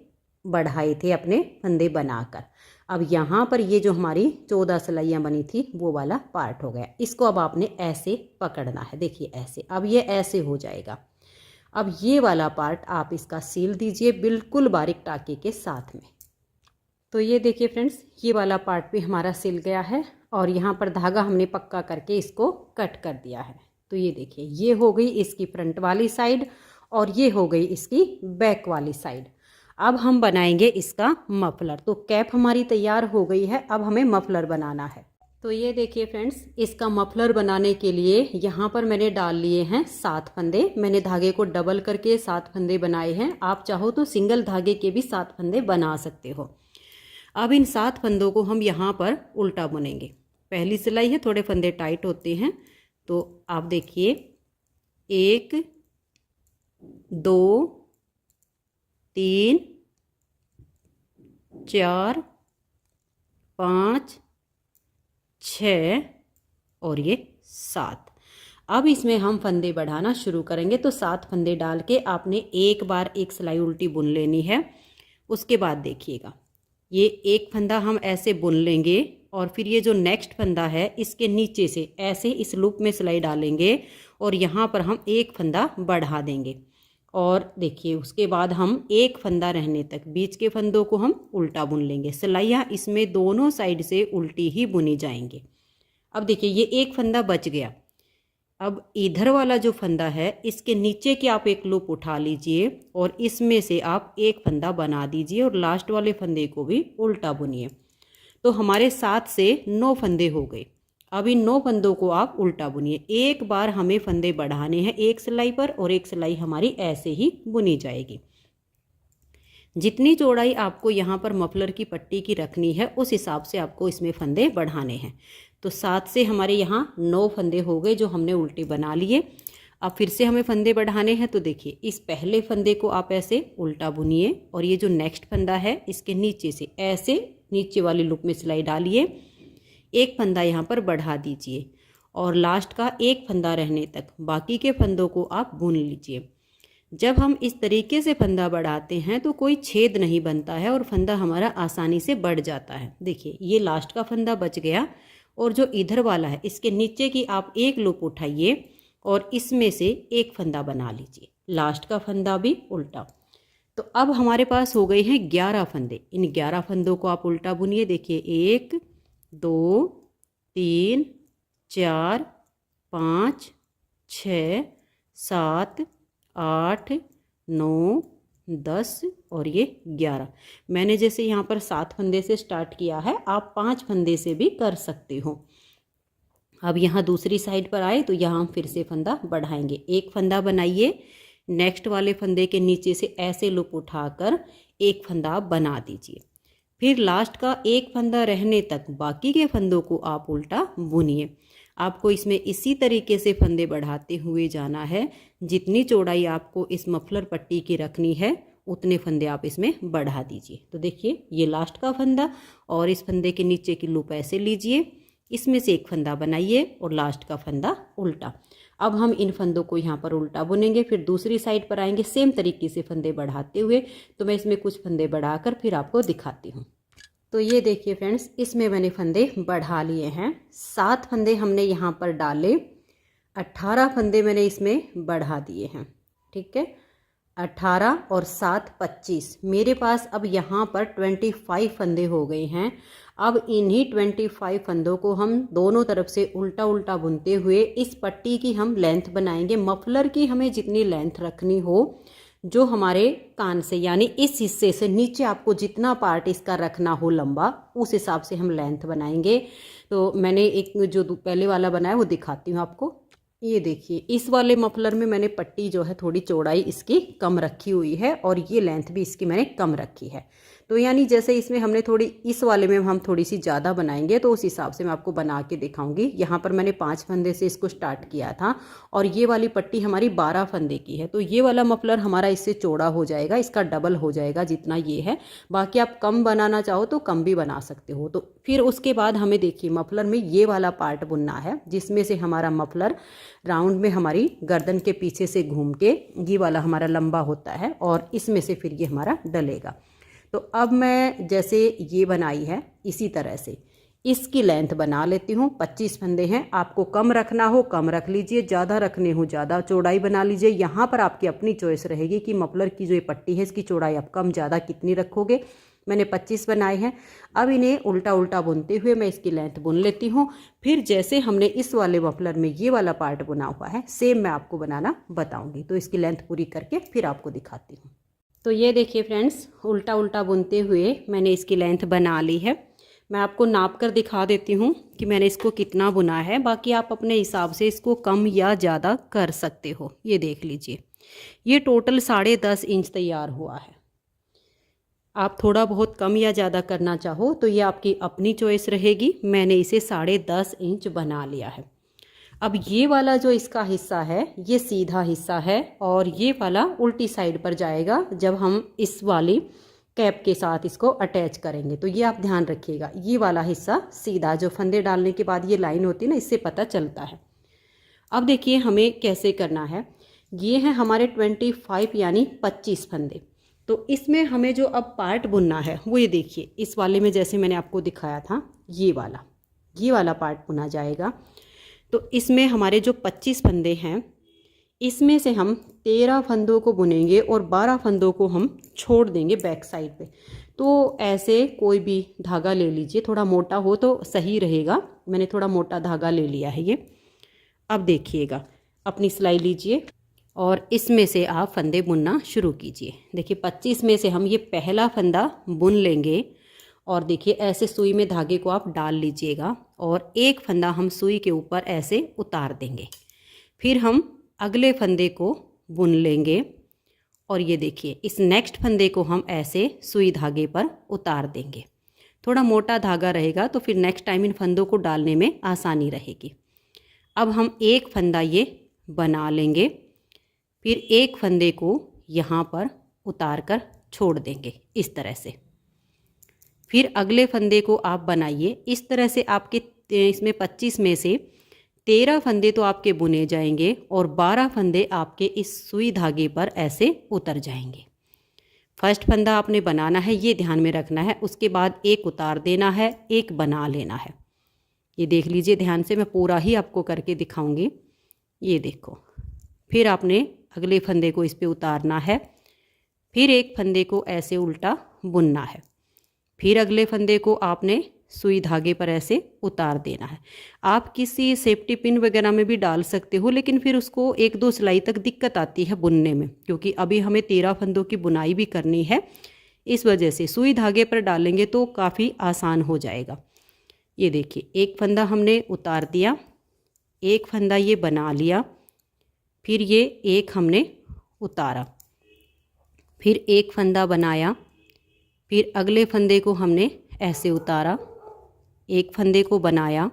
A: बढ़ाए थे अपने फंदे बनाकर। अब यहाँ पर ये जो हमारी 14 सिलाइयाँ बनी थी, वो वाला पार्ट हो गया। इसको अब आपने ऐसे पकड़ना है, देखिए ऐसे। अब ये ऐसे हो जाएगा। अब ये वाला पार्ट आप इसका सील दीजिए बिल्कुल बारीक टाके के साथ में। तो ये देखिए फ्रेंड्स, ये वाला पार्ट भी हमारा सिल गया है, और यहाँ पर धागा हमने पक्का करके इसको कट कर दिया है। तो ये देखिए, ये हो गई इसकी फ्रंट वाली साइड, और ये हो गई इसकी बैक वाली साइड। अब हम बनाएंगे इसका मफलर। तो कैप हमारी तैयार हो गई है, अब हमें मफलर बनाना है। तो ये देखिए फ्रेंड्स, इसका मफलर बनाने के लिए यहाँ पर मैंने डाल लिए हैं 7 फंदे। मैंने धागे को डबल करके 7 फंदे बनाए हैं। आप चाहो तो सिंगल धागे के भी 7 फंदे बना सकते हो। अब इन 7 फंदों को हम यहाँ पर उल्टा बुनेंगे। पहली सिलाई है, थोड़े फंदे टाइट होते हैं। तो आप देखिए 1 2 3 4 5 6 और ये 7। अब इसमें हम फंदे बढ़ाना शुरू करेंगे। तो 7 फंदे डाल के आपने एक बार एक सिलाई उल्टी बुन लेनी है। उसके बाद देखिएगा, ये एक फंदा हम ऐसे बुन लेंगे, और फिर ये जो नेक्स्ट फंदा है, इसके नीचे से ऐसे इस लूप में सिलाई डालेंगे, और यहाँ पर हम एक फंदा बढ़ा देंगे। और देखिए उसके बाद हम एक फंदा रहने तक बीच के फंदों को हम उल्टा बुन लेंगे। सिलाइयाँ इसमें दोनों साइड से उल्टी ही बुनी जाएंगी। अब देखिए ये एक फंदा बच गया। अब इधर वाला जो फंदा है, इसके नीचे की आप एक लूप उठा लीजिए, और इसमें से आप एक फंदा बना दीजिए, और लास्ट वाले फंदे को भी उल्टा बुनिए। तो हमारे 7 से 9 फंदे हो गए। अब इन 9 फंदों को आप उल्टा बुनिए। एक बार हमें फंदे बढ़ाने हैं एक सिलाई पर और एक सिलाई हमारी ऐसे ही बुनी जाएगी। जितनी चौड़ाई आपको यहाँ पर मफलर की पट्टी की रखनी है उस हिसाब से आपको इसमें फंदे बढ़ाने हैं। तो 7 से हमारे यहाँ 9 फंदे हो गए जो हमने उल्टे बना लिए। अब फिर से हमें फंदे बढ़ाने हैं, तो देखिए इस पहले फंदे को आप ऐसे उल्टा बुनिए और ये जो नेक्स्ट फंदा है इसके नीचे से ऐसे नीचे वाली लूप में सिलाई डालिए, एक फंदा यहाँ पर बढ़ा दीजिए और लास्ट का एक फंदा रहने तक बाकी के फंदों को आप बुन लीजिए। जब हम इस तरीके से फंदा बढ़ाते हैं तो कोई छेद नहीं बनता है और फंदा हमारा आसानी से बढ़ जाता है। देखिए ये लास्ट का फंदा बच गया और जो इधर वाला है इसके नीचे की आप एक लूप उठाइए और इसमें से एक फंदा बना लीजिए, लास्ट का फंदा भी उल्टा। तो अब हमारे पास हो गए हैं 11 फंदे। इन 11 फंदों को आप उल्टा बुनिए। देखिए 1 2 3 4 5 6 7 8 9 10 और ये 11। मैंने जैसे यहाँ पर 7 फंदे से स्टार्ट किया है, आप 5 फंदे से भी कर सकते हो। अब यहाँ दूसरी साइड पर आए तो यहाँ हम फिर से फंदा बढ़ाएंगे। एक फंदा बनाइए, नेक्स्ट वाले फंदे के नीचे से ऐसे लूप उठाकर एक फंदा बना दीजिए। फिर लास्ट का एक फंदा रहने तक बाकी के फंदों को आप उल्टा बुनिए। आपको इसमें इसी तरीके से फंदे बढ़ाते हुए जाना है। जितनी चौड़ाई आपको इस मफलर पट्टी की रखनी है उतने फंदे आप इसमें बढ़ा दीजिए। तो देखिए ये लास्ट का फंदा और इस फंदे के नीचे की लूप ऐसे लीजिए, इसमें से एक फंदा बनाइए और लास्ट का फंदा उल्टा। अब हम इन फंदों को यहाँ पर उल्टा बुनेंगे। फिर दूसरी साइड पर आएंगे सेम तरीके से फंदे बढ़ाते हुए। तो मैं इसमें कुछ फंदे बढ़ाकर फिर आपको दिखाती हूँ। तो ये देखिए फ्रेंड्स, इसमें मैंने फंदे बढ़ा लिए हैं। 7 फंदे हमने यहाँ पर डाले, 18 फंदे मैंने इसमें बढ़ा दिए हैं। ठीक है, 18 और 7 25। मेरे पास अब यहाँ पर 25 फंदे हो गए हैं। अब इन्हीं 25 फंदों को हम दोनों तरफ से उल्टा उल्टा बुनते हुए इस पट्टी की हम लेंथ बनाएंगे। मफलर की हमें जितनी लेंथ रखनी हो, जो हमारे कान से यानी इस हिस्से से नीचे आपको जितना पार्ट इसका रखना हो लंबा, उस हिसाब से हम लेंथ बनाएंगे। तो मैंने एक जो पहले वाला बनाया वो दिखाती हूँ आपको। ये देखिए इस वाले मफलर में मैंने पट्टी जो है थोड़ी चौड़ाई इसकी कम रखी हुई है और ये लेंथ भी इसकी मैंने कम रखी है। तो यानी जैसे इसमें हमने थोड़ी, इस वाले में हम थोड़ी सी ज़्यादा बनाएंगे तो उस हिसाब से मैं आपको बना के दिखाऊंगी। यहाँ पर मैंने 5 फंदे से इसको स्टार्ट किया था और ये वाली पट्टी हमारी 12 फंदे की है। तो ये वाला मफलर हमारा इससे चौड़ा हो जाएगा, इसका डबल हो जाएगा जितना ये है। बाकी आप कम बनाना चाहो तो कम भी बना सकते हो। तो फिर उसके बाद हमें देखिए मफलर में ये वाला पार्ट बुनना है, जिसमें से हमारा मफलर राउंड में हमारी गर्दन के पीछे से घूम के ये वाला हमारा लंबा होता है और इसमें से फिर ये हमारा डलेगा। तो अब मैं जैसे ये बनाई है इसी तरह से इसकी लेंथ बना लेती हूँ। 25 फंदे हैं, आपको कम रखना हो कम रख लीजिए, ज़्यादा रखने हो ज़्यादा चौड़ाई बना लीजिए। यहाँ पर आपकी अपनी चॉइस रहेगी कि मफलर की जो ये पट्टी है इसकी चौड़ाई आप कम ज़्यादा कितनी रखोगे। मैंने 25 बनाए हैं। अब इन्हें उल्टा उल्टा बुनते हुए मैं इसकी लेंथ बुन लेती हूँ। फिर जैसे हमने इस वाले मफलर में ये वाला पार्ट बुना हुआ है सेम मैं आपको बनाना बताऊँगी। तो इसकी लेंथ पूरी करके फिर आपको दिखाती हूँ। तो ये देखिए फ्रेंड्स, उल्टा उल्टा बुनते हुए मैंने इसकी लेंथ बना ली है। मैं आपको नाप कर दिखा देती हूँ कि मैंने इसको कितना बुना है। बाकी आप अपने हिसाब से इसको कम या ज़्यादा कर सकते हो। ये देख लीजिए, ये टोटल 10.5 इंच तैयार हुआ है। आप थोड़ा बहुत कम या ज़्यादा करना चाहो तो ये आपकी अपनी चॉइस रहेगी। मैंने इसे 10.5 इंच बना लिया है। अब ये वाला जो इसका हिस्सा है ये सीधा हिस्सा है और ये वाला उल्टी साइड पर जाएगा जब हम इस वाली कैप के साथ इसको अटैच करेंगे। तो ये आप ध्यान रखिएगा, ये वाला हिस्सा सीधा, जो फंदे डालने के बाद ये लाइन होती है ना, इससे पता चलता है। अब देखिए हमें कैसे करना है। ये हैं हमारे 25 यानी 25 फंदे। तो इसमें हमें जो अब पार्ट बुनना है वो ये देखिए, इस वाले में जैसे मैंने आपको दिखाया था ये वाला पार्ट बुना जाएगा। तो इसमें हमारे जो 25 फंदे हैं इसमें से हम 13 फंदों को बुनेंगे और 12 फंदों को हम छोड़ देंगे बैक साइड पे। तो ऐसे कोई भी धागा ले लीजिए, थोड़ा मोटा हो तो सही रहेगा। मैंने थोड़ा मोटा धागा ले लिया है ये। अब देखिएगा, अपनी सिलाई लीजिए और इसमें से आप फंदे बुनना शुरू कीजिए। देखिए 25 में से हम ये पहला फंदा बुन लेंगे और देखिए ऐसे सुई में धागे को आप डाल लीजिएगा और एक फंदा हम सुई के ऊपर ऐसे उतार देंगे। फिर हम अगले फंदे को बुन लेंगे और ये देखिए इस नेक्स्ट फंदे को हम ऐसे सुई धागे पर उतार देंगे। थोड़ा मोटा धागा रहेगा तो फिर नेक्स्ट टाइम इन फंदों को डालने में आसानी रहेगी। अब हम एक फंदा ये बना लेंगे, फिर एक फंदे को यहाँ पर उतार कर छोड़ देंगे इस तरह से। फिर अगले फंदे को आप बनाइए इस तरह से। आपके इसमें 25 में से 13 फंदे तो आपके बुने जाएंगे और 12 फंदे आपके इस सुई धागे पर ऐसे उतर जाएंगे। फर्स्ट फंदा आपने बनाना है, ये ध्यान में रखना है। उसके बाद एक उतार देना है, एक बना लेना है। ये देख लीजिए ध्यान से, मैं पूरा ही आपको करके दिखाऊंगी। ये देखो, फिर आपने अगले फंदे को इस पे उतारना है, फिर एक फंदे को ऐसे उल्टा बुनना है, फिर अगले फंदे को आपने सुई धागे पर ऐसे उतार देना है। आप किसी सेफ्टी पिन वगैरह में भी डाल सकते हो, लेकिन फिर उसको 1-2 सिलाई तक दिक्कत आती है बुनने में, क्योंकि अभी हमें 13 फंदों की बुनाई भी करनी है। इस वजह से सुई धागे पर डालेंगे तो काफ़ी आसान हो जाएगा। ये देखिए एक फंदा हमने उतार दिया, एक फंदा ये बना लिया, फिर ये एक हमने उतारा, फिर एक फंदा बनाया, फिर अगले फंदे को हमने ऐसे उतारा, एक फंदे को बनाया,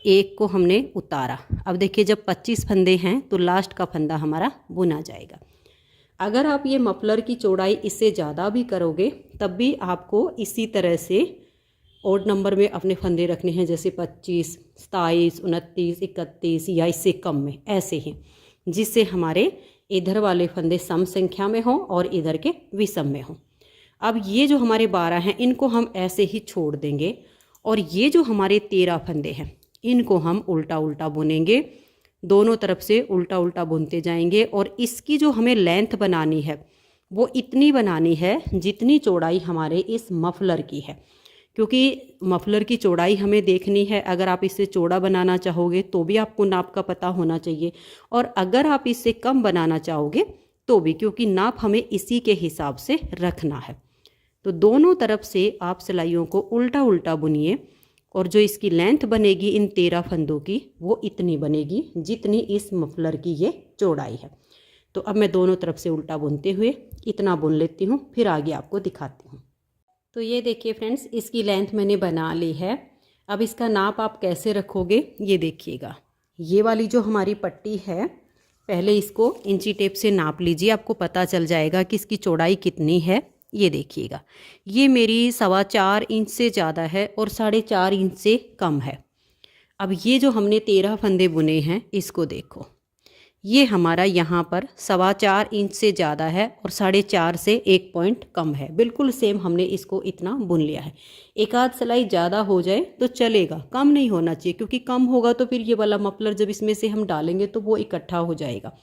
A: एक को हमने उतारा। अब देखिए जब 25 फंदे हैं तो लास्ट का फंदा हमारा बुना जाएगा। अगर आप ये मफलर की चौड़ाई इससे ज़्यादा भी करोगे तब भी आपको इसी तरह से ओड नंबर में अपने फंदे रखने हैं, जैसे 25, 27, 29, 31 या इससे कम में, ऐसे ही, जिससे हमारे इधर वाले फंदे सम संख्या में हों और इधर के विषम में हों। अब ये जो हमारे 12 हैं इनको हम ऐसे ही छोड़ देंगे और ये जो हमारे 13 फंदे हैं इनको हम उल्टा उल्टा बुनेंगे, दोनों तरफ से उल्टा उल्टा बुनते जाएंगे। और इसकी जो हमें लेंथ बनानी है वो इतनी बनानी है जितनी चौड़ाई हमारे इस मफलर की है, क्योंकि मफलर की चौड़ाई हमें देखनी है। अगर आप इससे चौड़ा बनाना चाहोगे तो भी आपको नाप का पता होना चाहिए, और अगर आप इससे कम बनाना चाहोगे तो भी, क्योंकि नाप हमें इसी के हिसाब से रखना है। तो दोनों तरफ से आप सिलाइयों को उल्टा उल्टा बुनिए और जो इसकी लेंथ बनेगी इन 13 फंदों की वो इतनी बनेगी जितनी इस मफलर की ये चौड़ाई है। तो अब मैं दोनों तरफ से उल्टा बुनते हुए इतना बुन लेती हूँ, फिर आगे आपको दिखाती हूँ। तो ये देखिए फ्रेंड्स, इसकी लेंथ मैंने बना ली है। अब इसका नाप आप कैसे रखोगे ये देखिएगा। ये वाली जो हमारी पट्टी है, पहले इसको इंची टेप से नाप लीजिए, आपको पता चल जाएगा कि इसकी चौड़ाई कितनी है। ये देखिएगा, ये मेरी 4.25 इंच से ज़्यादा है और 4.5 इंच से कम है। अब ये जो हमने 13 फंदे बुने हैं इसको देखो, ये हमारा यहाँ पर 4.25 इंच से ज़्यादा है और 4.5 से 1 पॉइंट कम है। बिल्कुल सेम हमने इसको इतना बुन लिया है। एक आध सिलाई ज़्यादा हो जाए तो चलेगा, कम नहीं होना चाहिए, क्योंकि कम होगा तो फिर ये वाला मफलर जब इसमें से हम डालेंगे तो वो इकट्ठा हो जाएगा।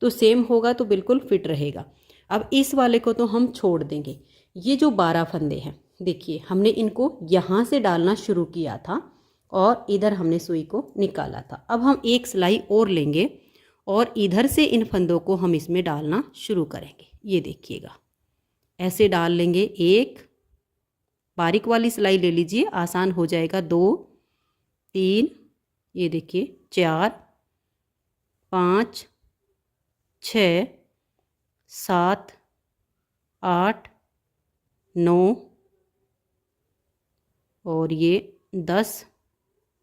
A: तो सेम होगा तो बिल्कुल फिट रहेगा। अब इस वाले को तो हम छोड़ देंगे। ये जो 12 फंदे हैं देखिए, हमने इनको यहाँ से डालना शुरू किया था और इधर हमने सुई को निकाला था। अब हम एक सिलाई और लेंगे और इधर से इन फंदों को हम इसमें डालना शुरू करेंगे। ये देखिएगा, ऐसे डाल लेंगे। एक बारीक वाली सिलाई ले लीजिए, आसान हो जाएगा। 2, 3, ये देखिए 4, 5, 6, 7, 8, 9 और ये 10,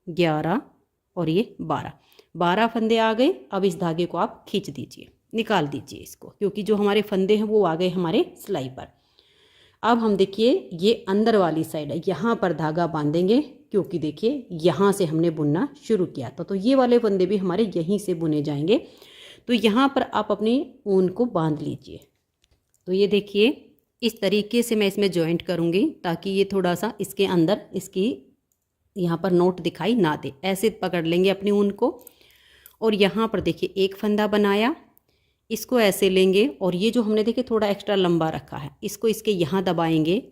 A: 11 और ये 12 फंदे आ गए। अब इस धागे को आप खींच दीजिए, निकाल दीजिए इसको, क्योंकि जो हमारे फंदे हैं वो आ गए हमारे सिलाई पर। अब हम देखिए ये अंदर वाली साइड है, यहाँ पर धागा बांधेंगे, क्योंकि देखिए यहाँ से हमने बुनना शुरू किया था, तो ये वाले फंदे भी हमारे यहीं से बुने जाएंगे। तो यहाँ पर आप अपनी ऊन को बांध लीजिए। तो ये देखिए इस तरीके से मैं इसमें जॉइंट करूँगी ताकि ये थोड़ा सा इसके अंदर इसकी यहाँ पर नोट दिखाई ना दे। ऐसे पकड़ लेंगे अपनी ऊन को और यहाँ पर देखिए एक फंदा बनाया, इसको ऐसे लेंगे और ये जो हमने देखिए थोड़ा एक्स्ट्रा लंबा रखा है इसको इसके यहाँ दबाएंगे,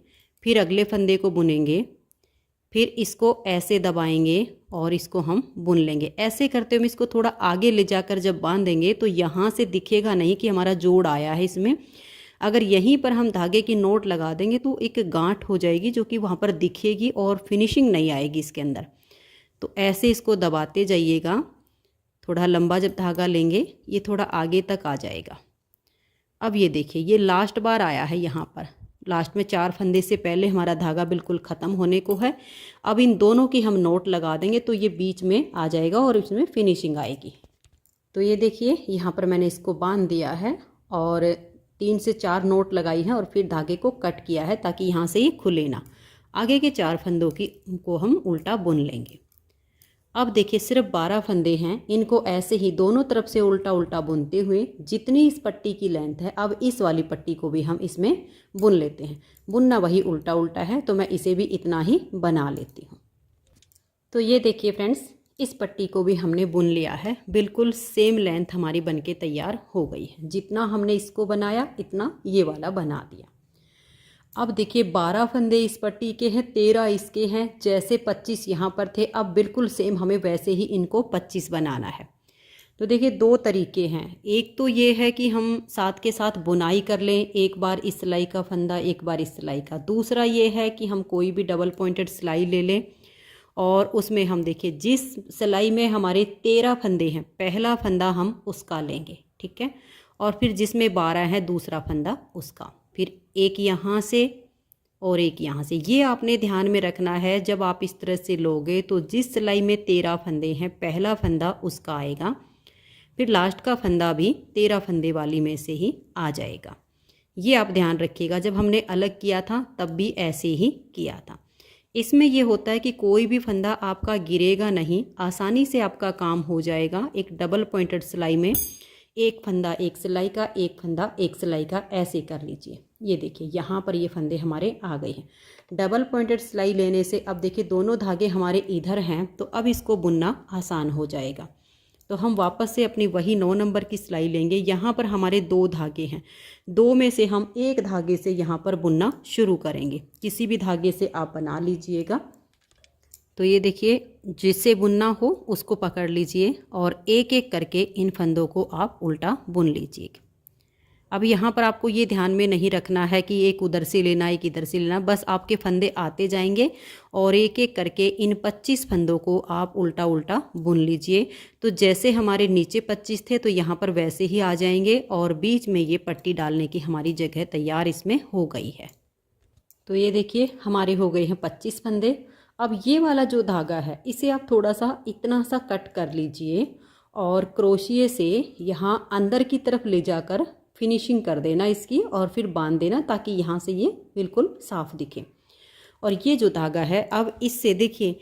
A: फिर अगले फंदे को बुनेंगे, फिर इसको ऐसे दबाएंगे और इसको हम बुन लेंगे। ऐसे करते हुए हम इसको थोड़ा आगे ले जाकर जब बांधेंगे तो यहाँ से दिखेगा नहीं कि हमारा जोड़ आया है इसमें। अगर यहीं पर हम धागे की नोट लगा देंगे तो एक गांठ हो जाएगी जो कि वहाँ पर दिखेगी और फिनिशिंग नहीं आएगी इसके अंदर। तो ऐसे इसको दबाते जाइएगा। थोड़ा लंबा जब धागा लेंगे ये थोड़ा आगे तक आ जाएगा। अब ये देखिए ये लास्ट बार आया है, यहाँ पर लास्ट में 4 फंदे से पहले हमारा धागा बिल्कुल ख़त्म होने को है। अब इन दोनों की हम नोट लगा देंगे तो ये बीच में आ जाएगा और इसमें फिनिशिंग आएगी। तो ये देखिए यहाँ पर मैंने इसको बांध दिया है और 3 से 4 नोट लगाई है और फिर धागे को कट किया है ताकि यहाँ से ये खुले ना। आगे के 4 फंदों को हम उल्टा बुन लेंगे। अब देखिए सिर्फ 12 फंदे हैं, इनको ऐसे ही दोनों तरफ से उल्टा उल्टा बुनते हुए जितनी इस पट्टी की लेंथ है अब इस वाली पट्टी को भी हम इसमें बुन लेते हैं। बुनना वही उल्टा उल्टा है तो मैं इसे भी इतना ही बना लेती हूँ। तो ये देखिए फ्रेंड्स इस पट्टी को भी हमने बुन लिया है, बिल्कुल सेम लेंथ हमारी बनके तैयार हो गई है। जितना हमने इसको बनाया इतना ये वाला बना दिया। अब देखिए 12 फंदे इस पट्टी के हैं, 13 इसके हैं। जैसे 25 यहाँ पर थे अब बिल्कुल सेम हमें वैसे ही इनको 25 बनाना है। तो देखिए 2 तरीके हैं। एक तो ये है कि हम साथ के साथ बुनाई कर लें, एक बार इस सिलाई का फंदा एक बार इस सिलाई का। दूसरा ये है कि हम कोई भी डबल पॉइंटेड सिलाई ले लें और उसमें हम देखिए जिस सिलाई में हमारे 13 फंदे हैं पहला फंदा हम उसका लेंगे, ठीक है, और फिर जिसमें 12 है दूसरा फंदा उसका, फिर एक यहाँ से और एक यहाँ से। ये आपने ध्यान में रखना है जब आप इस तरह से लोगे तो जिस सिलाई में 13 फंदे हैं पहला फंदा उसका आएगा, फिर लास्ट का फंदा भी 13 फंदे वाली में से ही आ जाएगा। ये आप ध्यान रखिएगा। जब हमने अलग किया था तब भी ऐसे ही किया था। इसमें ये होता है कि कोई भी फंदा आपका गिरेगा नहीं, आसानी से आपका काम हो जाएगा। एक डबल पॉइंटेड सिलाई में एक फंदा एक सिलाई का, एक फंदा एक सिलाई का, ऐसे कर लीजिए। ये देखिए यहाँ पर ये फंदे हमारे आ गए हैं। डबल पॉइंटेड सिलाई लेने से अब देखिए दोनों धागे हमारे इधर हैं तो अब इसको बुनना आसान हो जाएगा। तो हम वापस से अपनी वही 9 नंबर की सिलाई लेंगे। यहाँ पर हमारे 2 धागे हैं, 2 में से हम एक धागे से यहाँ पर बुनना शुरू करेंगे। किसी भी धागे से आप बना लीजिएगा। तो ये देखिए जिससे बुनना हो उसको पकड़ लीजिए और एक एक करके इन फंदों को आप उल्टा बुन लीजिए। अब यहाँ पर आपको ये ध्यान में नहीं रखना है कि एक उधर से लेना एक इधर से लेना, बस आपके फंदे आते जाएंगे और एक एक करके इन 25 फंदों को आप उल्टा उल्टा बुन लीजिए। तो जैसे हमारे नीचे 25 थे तो यहाँ पर वैसे ही आ जाएंगे और बीच में ये पट्टी डालने की हमारी जगह तैयार इसमें हो गई है। तो ये देखिए हमारे हो गए हैं 25 फंदे। अब ये वाला जो धागा है इसे आप थोड़ा सा इतना सा कट कर लीजिए और क्रोशिए से यहाँ अंदर की तरफ ले जाकर फिनिशिंग कर देना इसकी और फिर बांध देना ताकि यहाँ से ये बिल्कुल साफ दिखे। और ये जो धागा है अब इससे देखिए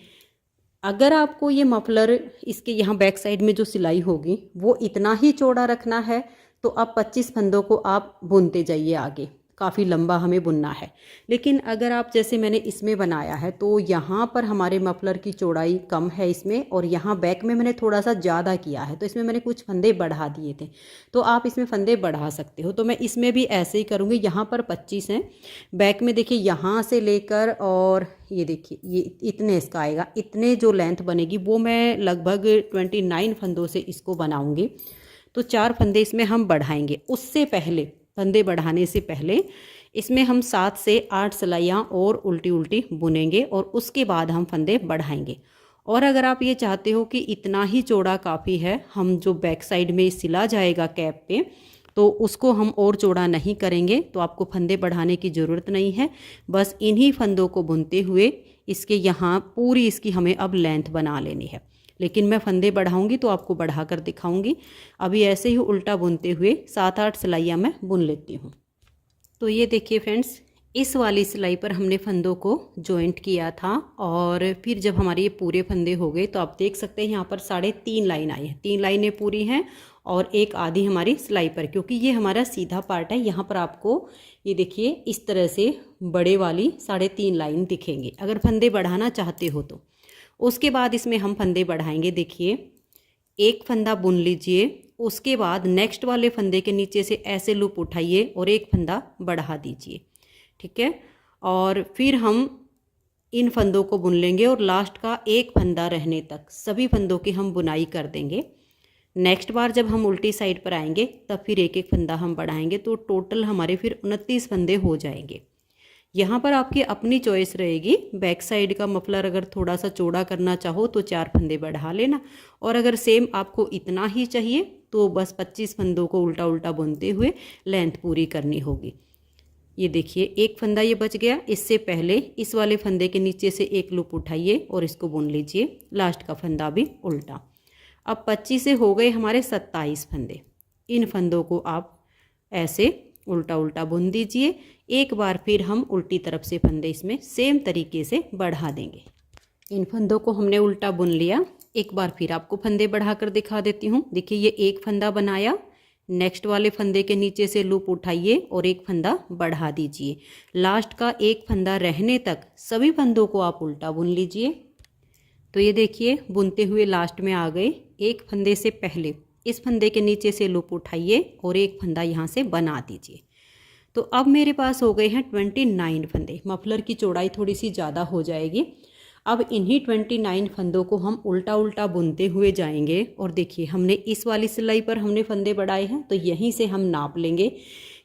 A: अगर आपको ये मफलर इसके यहाँ बैक साइड में जो सिलाई होगी वो इतना ही चौड़ा रखना है तो अब 25 फंदों को आप बुनते जाइए आगे, काफ़ी लंबा हमें बुनना है। लेकिन अगर आप जैसे मैंने इसमें बनाया है तो यहाँ पर हमारे मफलर की चौड़ाई कम है इसमें और यहाँ बैक में मैंने थोड़ा सा ज़्यादा किया है तो इसमें मैंने कुछ फंदे बढ़ा दिए थे, तो आप इसमें फंदे बढ़ा सकते हो। तो मैं इसमें भी ऐसे ही करूँगी। यहाँ पर 25 हैं, बैक में देखिए यहाँ से लेकर और ये देखिए ये इतने इसका आएगा, इतने जो लेंथ बनेगी वो मैं लगभग 29 फंदों से इसको बनाऊँगी। तो 4 फंदे इसमें हम बढ़ाएंगे। उससे पहले फंदे बढ़ाने से पहले इसमें हम 7 से 8 सिलाइयाँ और उल्टी उल्टी बुनेंगे और उसके बाद हम फंदे बढ़ाएंगे। और अगर आप ये चाहते हो कि इतना ही चौड़ा काफ़ी है, हम जो बैक साइड में सिला जाएगा कैप पे तो उसको हम और चौड़ा नहीं करेंगे, तो आपको फंदे बढ़ाने की ज़रूरत नहीं है। बस इन्हीं फंदों को बुनते हुए इसके यहाँ पूरी इसकी हमें अब लेंथ बना लेनी है। लेकिन मैं फंदे बढ़ाऊंगी तो आपको बढ़ा कर दिखाऊंगी। अभी ऐसे ही उल्टा बुनते हुए 7-8 सिलाइयाँ मैं बुन लेती हूँ। तो ये देखिए फ्रेंड्स इस वाली सिलाई पर हमने फंदों को जॉइंट किया था और फिर जब हमारे ये पूरे फंदे हो गए तो आप देख सकते हैं यहाँ पर 3.5 लाइन आई है। 3 लाइनें पूरी हैं और एक आधी हमारी सिलाई पर, क्योंकि ये हमारा सीधा पार्ट है। यहाँ पर आपको ये देखिए इस तरह से बड़े वाली 3.5 लाइन दिखेंगे अगर फंदे बढ़ाना चाहते हो तो। उसके बाद इसमें हम फंदे बढ़ाएंगे। देखिए एक फंदा बुन लीजिए, उसके बाद नेक्स्ट वाले फंदे के नीचे से ऐसे लूप उठाइए और एक फंदा बढ़ा दीजिए, ठीक है। और फिर हम इन फंदों को बुन लेंगे और लास्ट का एक फंदा रहने तक सभी फंदों की हम बुनाई कर देंगे। नेक्स्ट बार जब हम उल्टी साइड पर आएंगे तब फिर एक एक फंदा हम बढ़ाएंगे, तो टोटल हमारे फिर 29 फंदे हो जाएंगे। यहाँ पर आपकी अपनी चॉइस रहेगी। बैक साइड का मफलर अगर थोड़ा सा चौड़ा करना चाहो तो 4 फंदे बढ़ा लेना, और अगर सेम आपको इतना ही चाहिए तो बस 25 फंदों को उल्टा उल्टा बुनते हुए लेंथ पूरी करनी होगी। ये देखिए एक फंदा ये बच गया। इससे पहले इस वाले फंदे के नीचे से एक लूप उठाइए और इसको बुन लीजिए, लास्ट का फंदा भी उल्टा। अब 25 से हो गए हमारे 27 फंदे। इन फंदों को आप ऐसे उल्टा उल्टा बुन दीजिए। एक बार फिर हम उल्टी तरफ से फंदे इसमें सेम तरीके से बढ़ा देंगे। इन फंदों को हमने उल्टा बुन लिया। एक बार फिर आपको फंदे बढ़ा कर दिखा देती हूँ। देखिए ये एक फंदा बनाया, नेक्स्ट वाले फंदे के नीचे से लूप उठाइए और एक फंदा बढ़ा दीजिए। लास्ट का एक फंदा रहने तक सभी फंदों को आप उल्टा बुन लीजिए। तो ये देखिए बुनते हुए लास्ट में आ गए। एक फंदे से पहले इस फंदे के नीचे से लूप उठाइए और एक फंदा यहाँ से बना दीजिए। तो अब मेरे पास हो गए हैं 29 फंदे। मफलर की चौड़ाई थोड़ी सी ज़्यादा हो जाएगी। अब इन्हीं 29 फंदों को हम उल्टा उल्टा बुनते हुए जाएंगे। और देखिए हमने इस वाली सिलाई पर हमने फंदे बढ़ाए हैं, तो यहीं से हम नाप लेंगे।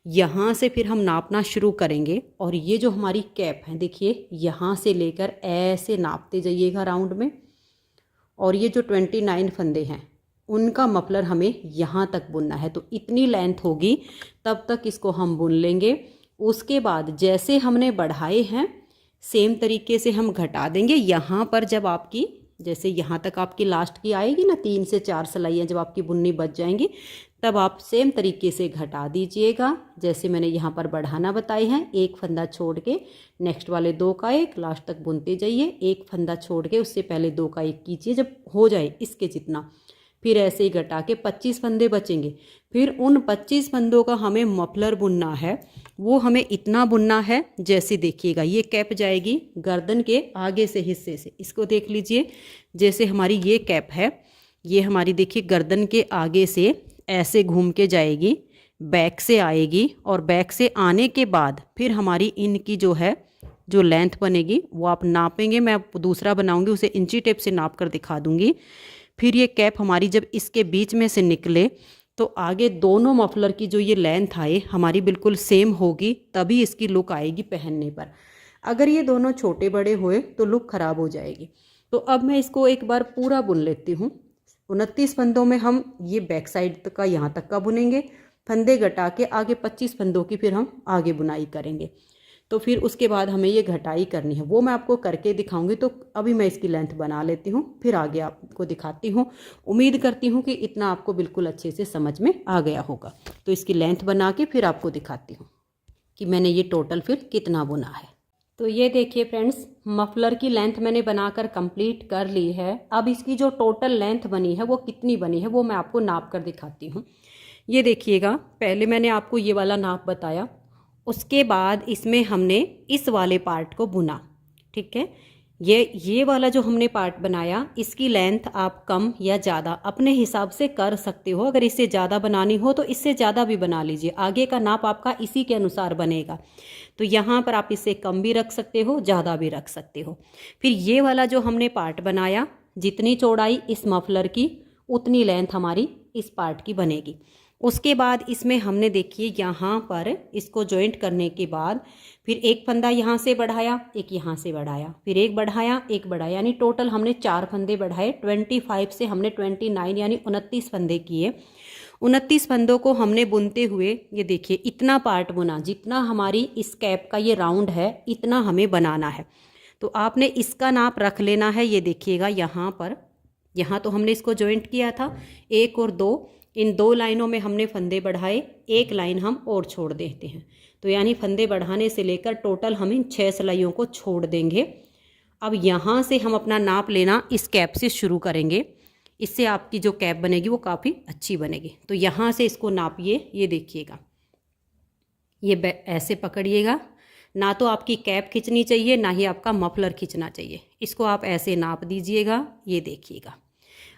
A: यहाँ से फिर हम नापना शुरू करेंगे। और ये जो हमारी कैप है देखिए, यहाँ से लेकर ऐसे नापते जाइएगा राउंड में। और ये जो 29 फंदे हैं उनका मफलर हमें यहाँ तक बुनना है। तो इतनी लेंथ होगी तब तक इसको हम बुन लेंगे। उसके बाद जैसे हमने बढ़ाए हैं सेम तरीके से हम घटा देंगे। यहाँ पर जब आपकी जैसे यहाँ तक आपकी लास्ट की आएगी ना, 3 से 4 सिलाइयाँ जब आपकी बुननी बच जाएंगी, तब आप सेम तरीके से घटा दीजिएगा। जैसे मैंने यहाँ पर बढ़ाना बताए हैं, एक फंदा छोड़ के नेक्स्ट वाले 2 का 1 लास्ट तक बुनते जाइए। एक फंदा छोड़ के उससे पहले 2 का 1 कीजिए जब हो जाए इसके जितना। फिर ऐसे ही घटा के 25 फंदे बचेंगे। फिर उन 25 फंदों का हमें मफलर बुनना है। वो हमें इतना बुनना है, जैसे देखिएगा ये कैप जाएगी गर्दन के आगे से हिस्से से। इसको देख लीजिए, जैसे हमारी ये कैप है, ये हमारी देखिए गर्दन के आगे से ऐसे घूम के जाएगी, बैक से आएगी। और बैक से आने के बाद फिर हमारी इनकी जो लेंथ बनेगी वो आप नापेंगे। मैं दूसरा बनाऊंगी, उसे इंची टेप से नाप कर दिखा दूंगी। फिर ये कैप हमारी जब इसके बीच में से निकले तो आगे दोनों मफलर की जो ये लेंथ आए हमारी बिल्कुल सेम होगी, तभी इसकी लुक आएगी पहनने पर। अगर ये दोनों छोटे बड़े हुए तो लुक ख़राब हो जाएगी। तो अब मैं इसको एक बार पूरा बुन लेती हूँ। 29 फंदों में हम ये बैक साइड का यहाँ तक का बुनेंगे। फंदे घटा के आगे 25 फंदों की फिर हम आगे बुनाई करेंगे। तो फिर उसके बाद हमें ये घटाई करनी है, वो मैं आपको करके दिखाऊंगी। तो अभी मैं इसकी लेंथ बना लेती हूँ, फिर आगे आपको दिखाती हूँ। उम्मीद करती हूँ कि इतना आपको बिल्कुल अच्छे से समझ में आ गया होगा। तो इसकी लेंथ बना के फिर आपको दिखाती हूँ कि मैंने ये टोटल फिर कितना बुना है। तो ये देखिए फ्रेंड्स, मफलर की लेंथ मैंने बनाकर कंप्लीट कर ली है। अब इसकी जो टोटल लेंथ बनी है वो कितनी बनी है वो मैं आपको नाप कर दिखाती हूँ। ये देखिएगा, पहले मैंने आपको ये वाला नाप बताया, उसके बाद इसमें हमने इस वाले पार्ट को बुना। ठीक है, ये वाला जो हमने पार्ट बनाया, इसकी लेंथ आप कम या ज़्यादा अपने हिसाब से कर सकते हो। अगर इससे ज़्यादा बनानी हो तो इससे ज़्यादा भी बना लीजिए, आगे का नाप आपका इसी के अनुसार बनेगा। तो यहाँ पर आप इससे कम भी रख सकते हो, ज़्यादा भी रख सकते हो। फिर ये वाला जो हमने पार्ट बनाया, जितनी चौड़ाई इस मफलर की उतनी लेंथ हमारी इस पार्ट की बनेगी। उसके बाद इसमें हमने देखिए यहाँ पर इसको जॉइंट करने के बाद फिर एक फंदा यहाँ से बढ़ाया, एक यहाँ से बढ़ाया, फिर एक बढ़ाया, एक बढ़ाया, यानी टोटल हमने 4 फंदे बढ़ाए। 25 से हमने 29 यानी 29 फंदे किए। 29 फंदों को हमने बुनते हुए ये देखिए इतना पार्ट बुना, जितना हमारी इस कैप का ये राउंड है इतना हमें बनाना है। तो आपने इसका नाप रख लेना है। ये देखिएगा यहाँ पर, यहाँ तो हमने इसको जॉइंट किया था 1 और 2, इन 2 लाइनों में हमने फंदे बढ़ाए, एक लाइन हम और छोड़ देते हैं। तो यानी फंदे बढ़ाने से लेकर टोटल हम इन 6 सिलाइयों को छोड़ देंगे। अब यहाँ से हम अपना नाप लेना इस कैप से शुरू करेंगे। इससे आपकी जो कैप बनेगी वो काफ़ी अच्छी बनेगी। तो यहाँ से इसको नापिए। ये देखिएगा, ये ऐसे पकड़िएगा। ना तो आपकी कैप खींचनी चाहिए, ना ही आपका मफलर खींचना चाहिए। इसको आप ऐसे नाप दीजिएगा। ये देखिएगा,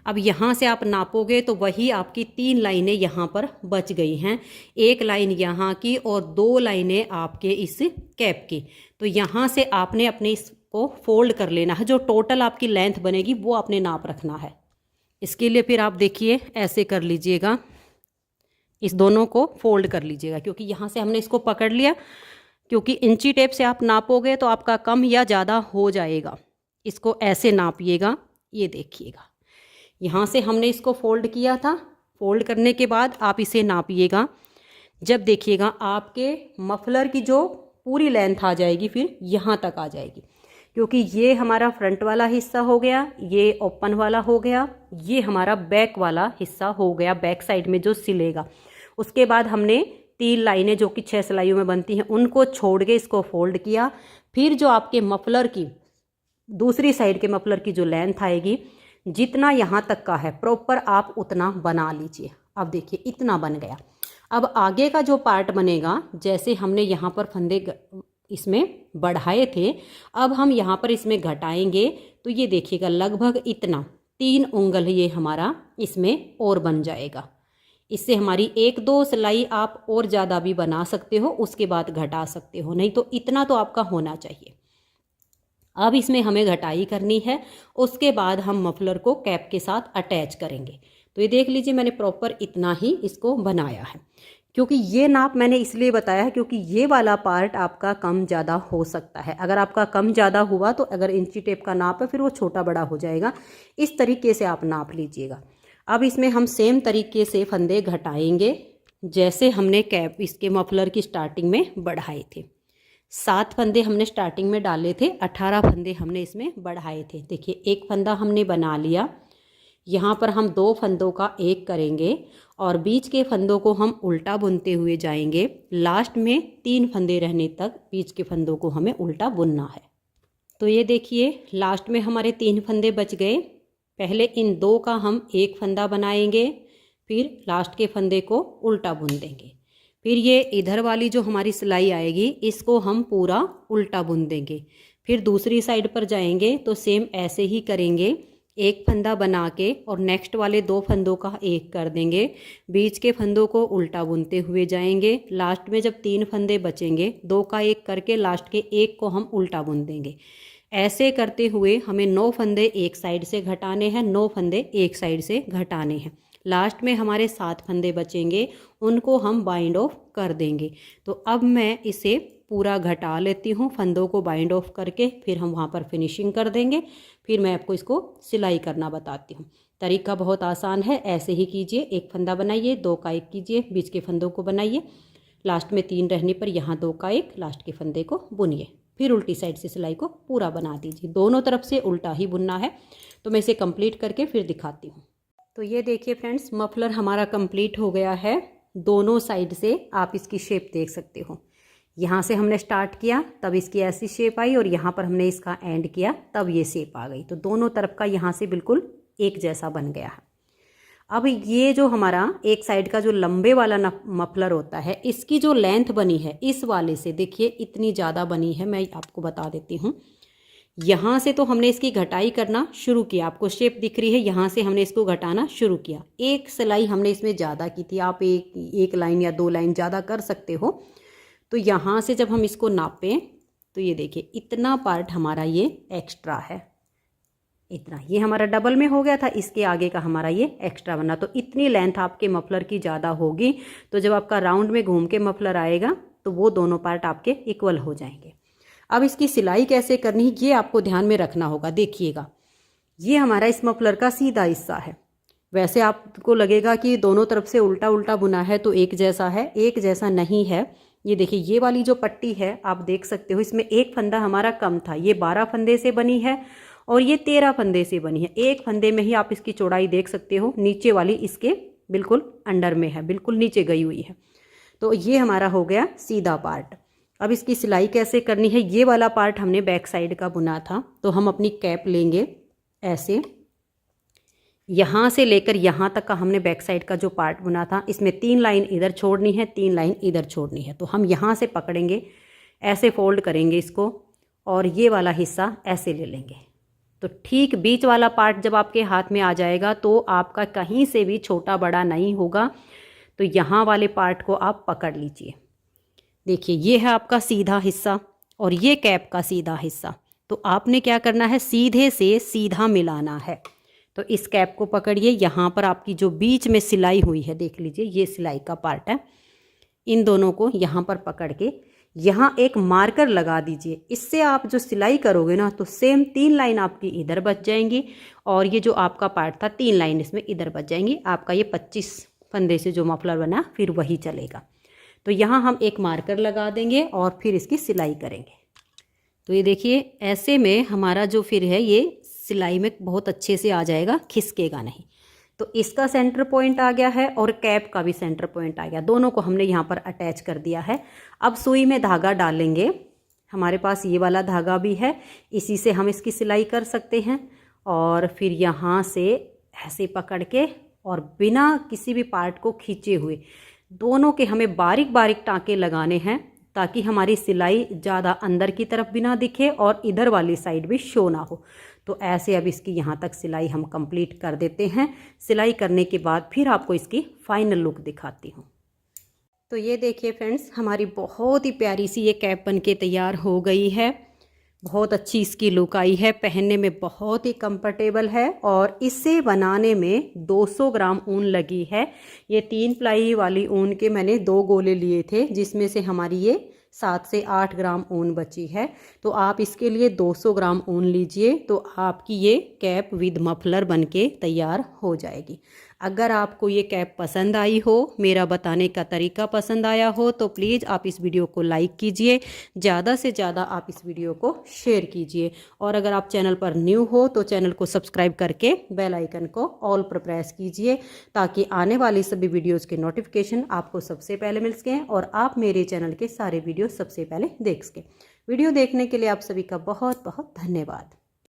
A: अब यहाँ से आप नापोगे तो वही आपकी 3 लाइनें यहाँ पर बच गई हैं, 1 लाइन यहाँ की और 2 लाइनें आपके इस कैप की। तो यहाँ से आपने अपने इसको फोल्ड कर लेना है। जो टोटल आपकी लेंथ बनेगी वो आपने नाप रखना है। इसके लिए फिर आप देखिए ऐसे कर लीजिएगा, इस दोनों को फोल्ड कर लीजिएगा, क्योंकि यहाँ से हमने इसको पकड़ लिया, क्योंकि इंची टेप से आप नापोगे तो आपका कम या ज़्यादा हो जाएगा। इसको ऐसे नापिएगा, ये देखिएगा यहाँ से हमने इसको फोल्ड किया था। फोल्ड करने के बाद आप इसे नापिएगा, जब देखिएगा आपके मफलर की जो पूरी लेंथ आ जाएगी फिर यहाँ तक आ जाएगी, क्योंकि ये हमारा फ्रंट वाला हिस्सा हो गया, ये ओपन वाला हो गया, ये हमारा बैक वाला हिस्सा हो गया, बैक साइड में जो सिलेगा। उसके बाद हमने 3 लाइनें जो कि 6 सिलाइयों में बनती हैं उनको छोड़ के इसको फोल्ड किया। फिर जो आपके मफलर की दूसरी साइड के मफलर की जो लेंथ आएगी, जितना यहाँ तक का है प्रॉपर आप उतना बना लीजिए। अब देखिए इतना बन गया। अब आगे का जो पार्ट बनेगा, जैसे हमने यहाँ पर फंदे इसमें बढ़ाए थे, अब हम यहाँ पर इसमें घटाएंगे तो ये देखिएगा लगभग इतना 3 उंगल ये हमारा इसमें और बन जाएगा। इससे हमारी 1-2 सिलाई आप और ज़्यादा भी बना सकते हो, उसके बाद घटा सकते हो, नहीं तो इतना तो आपका होना चाहिए। अब इसमें हमें घटाई करनी है, उसके बाद हम मफलर को कैप के साथ अटैच करेंगे। तो ये देख लीजिए मैंने प्रॉपर इतना ही इसको बनाया है, क्योंकि ये नाप मैंने इसलिए बताया है क्योंकि ये वाला पार्ट आपका कम ज़्यादा हो सकता है। अगर आपका कम ज़्यादा हुआ तो अगर इंची टेप का नाप है फिर वो छोटा बड़ा हो जाएगा। इस तरीके से आप नाप लीजिएगा। अब इसमें हम सेम तरीके से फंदे घटाएंगे जैसे हमने कैप इसके मफलर की स्टार्टिंग में बढ़ाए थे। 7 फंदे हमने स्टार्टिंग में डाले थे, 18 फंदे हमने इसमें बढ़ाए थे। देखिए एक फंदा हमने बना लिया, यहाँ पर हम 2 फंदों का एक करेंगे और बीच के फंदों को हम उल्टा बुनते हुए जाएंगे। लास्ट में 3 फंदे रहने तक बीच के फंदों को हमें उल्टा बुनना है। तो ये देखिए लास्ट में हमारे 3 फंदे बच गए। पहले इन 2 का हम एक फंदा बनाएंगे, फिर लास्ट के फंदे को उल्टा बुन देंगे। फिर ये इधर वाली जो हमारी सिलाई आएगी इसको हम पूरा उल्टा बुन देंगे। फिर दूसरी साइड पर जाएंगे तो सेम ऐसे ही करेंगे, एक फंदा बना के और नेक्स्ट वाले 2 फंदों का एक कर देंगे। बीच के फंदों को उल्टा बुनते हुए जाएंगे। लास्ट में जब 3 फंदे बचेंगे 2 का एक करके लास्ट के एक को हम उल्टा बुन देंगे। ऐसे करते हुए हमें 9 फंदे एक साइड से घटाने हैं, 9 फंदे एक साइड से घटाने हैं। लास्ट में हमारे 7 फंदे बचेंगे, उनको हम बाइंड ऑफ कर देंगे। तो अब मैं इसे पूरा घटा लेती हूँ, फंदों को बाइंड ऑफ करके फिर हम वहाँ पर फिनिशिंग कर देंगे। फिर मैं आपको इसको सिलाई करना बताती हूँ। तरीका बहुत आसान है, ऐसे ही कीजिए। एक फंदा बनाइए, 2 का एक कीजिए, बीच के फंदों को बनाइए, लास्ट में 3 रहने पर यहाँ 2 का एक, लास्ट के फंदे को बुनिए। फिर उल्टी साइड से सिलाई को पूरा बना दीजिए। दोनों तरफ से उल्टा ही बुनना है। तो मैं इसे कंप्लीट करके फिर दिखाती हूँ। तो ये देखिए फ्रेंड्स, मफलर हमारा कंप्लीट हो गया है। दोनों साइड से आप इसकी शेप देख सकते हो। यहाँ से हमने स्टार्ट किया तब इसकी ऐसी शेप आई और यहाँ पर हमने इसका एंड किया तब ये शेप आ गई। तो दोनों तरफ का यहाँ से बिल्कुल एक जैसा बन गया है। अब ये जो हमारा एक साइड का जो लंबे वाला मफलर होता है, इसकी जो लेंथ बनी है इस वाले से देखिए इतनी ज़्यादा बनी है। मैं आपको बता देती हूँ। यहाँ से तो हमने इसकी घटाई करना शुरू किया, आपको शेप दिख रही है, यहाँ से हमने इसको घटाना शुरू किया। एक सिलाई हमने इसमें ज़्यादा की थी, आप एक लाइन या 2 लाइन ज़्यादा कर सकते हो। तो यहाँ से जब हम इसको नापें तो ये देखिए इतना पार्ट हमारा ये एक्स्ट्रा है, इतना ये हमारा डबल में हो गया था, इसके आगे का हमारा ये एक्स्ट्रा बना। तो इतनी लेंथ आपके मफलर की ज़्यादा होगी, तो जब आपका राउंड में घूम के मफलर आएगा तो वो दोनों पार्ट आपके इक्वल हो जाएंगे। अब इसकी सिलाई कैसे करनी है ये आपको ध्यान में रखना होगा। देखिएगा ये हमारा इस मफलर का सीधा हिस्सा है। वैसे आपको लगेगा कि दोनों तरफ से उल्टा उल्टा बुना है तो एक जैसा है, एक जैसा नहीं है। ये देखिए ये वाली जो पट्टी है आप देख सकते हो, इसमें एक फंदा हमारा कम था, ये 12 फंदे से बनी है और ये 13 फंदे से बनी है। एक फंदे में ही आप इसकी चौड़ाई देख सकते हो, नीचे वाली इसके बिल्कुल अंडर में है, बिल्कुल नीचे गई हुई है। तो ये हमारा हो गया सीधा पार्ट। अब इसकी सिलाई कैसे करनी है, ये वाला पार्ट हमने बैक साइड का बुना था। तो हम अपनी कैप लेंगे ऐसे, यहाँ से लेकर यहाँ तक का हमने बैक साइड का जो पार्ट बुना था, इसमें 3 लाइन इधर छोड़नी है, 3 लाइन इधर छोड़नी है। तो हम यहाँ से पकड़ेंगे, ऐसे फोल्ड करेंगे इसको और ये वाला हिस्सा ऐसे ले लेंगे। तो ठीक बीच वाला पार्ट जब आपके हाथ में आ जाएगा तो आपका कहीं से भी छोटा बड़ा नहीं होगा। तो यहाँ वाले पार्ट को आप पकड़ लीजिए। देखिए ये है आपका सीधा हिस्सा और ये कैप का सीधा हिस्सा। तो आपने क्या करना है, सीधे से सीधा मिलाना है। तो इस कैप को पकड़िए, यहाँ पर आपकी जो बीच में सिलाई हुई है देख लीजिए, ये सिलाई का पार्ट है, इन दोनों को यहाँ पर पकड़ के यहाँ एक मार्कर लगा दीजिए। इससे आप जो सिलाई करोगे ना तो सेम 3 लाइन आपकी इधर बच जाएंगी और ये जो आपका पार्ट था 3 लाइन इसमें इधर बच जाएंगी। आपका ये 25 फंदे से जो मफलर बना फिर वही चलेगा। तो यहाँ हम एक मार्कर लगा देंगे और फिर इसकी सिलाई करेंगे। तो ये देखिए ऐसे में हमारा जो फिर है ये सिलाई में बहुत अच्छे से आ जाएगा, खिसकेगा नहीं। तो इसका सेंटर पॉइंट आ गया है और कैप का भी सेंटर पॉइंट आ गया, दोनों को हमने यहाँ पर अटैच कर दिया है। अब सुई में धागा डालेंगे, हमारे पास ये वाला धागा भी है, इसी से हम इसकी सिलाई कर सकते हैं। और फिर यहाँ से ऐसे पकड़ के और बिना किसी भी पार्ट को खींचे हुए दोनों के हमें बारीक बारीक टाँके लगाने हैं ताकि हमारी सिलाई ज़्यादा अंदर की तरफ भी ना दिखे और इधर वाली साइड भी शो ना हो। तो ऐसे अब इसकी यहाँ तक सिलाई हम कंप्लीट कर देते हैं। सिलाई करने के बाद फिर आपको इसकी फाइनल लुक दिखाती हूँ। तो ये देखिए फ्रेंड्स, हमारी बहुत ही प्यारी सी ये कैप बन के तैयार हो गई है। बहुत अच्छी इसकी लुक आई है, पहनने में बहुत ही कंफर्टेबल है और इसे बनाने में 200 ग्राम ऊन लगी है। ये 3 प्लाई वाली ऊन के मैंने 2 गोले लिए थे, जिसमें से हमारी ये 7 से 8 ग्राम ऊन बची है। तो आप इसके लिए 200 ग्राम ऊन लीजिए तो आपकी ये कैप विद मफलर बनके तैयार हो जाएगी। अगर आपको ये कैप पसंद आई हो, मेरा बताने का तरीका पसंद आया हो, तो प्लीज़ आप इस वीडियो को लाइक कीजिए, ज़्यादा से ज़्यादा आप इस वीडियो को शेयर कीजिए। और अगर आप चैनल पर न्यू हो तो चैनल को सब्सक्राइब करके बेल आइकन को ऑल पर प्रेस कीजिए ताकि आने वाली सभी वीडियोज़ के नोटिफिकेशन आपको सबसे पहले मिल सकें और आप मेरे चैनल के सारे वीडियो सबसे पहले देख सकें। वीडियो देखने के लिए आप सभी का बहुत बहुत धन्यवाद।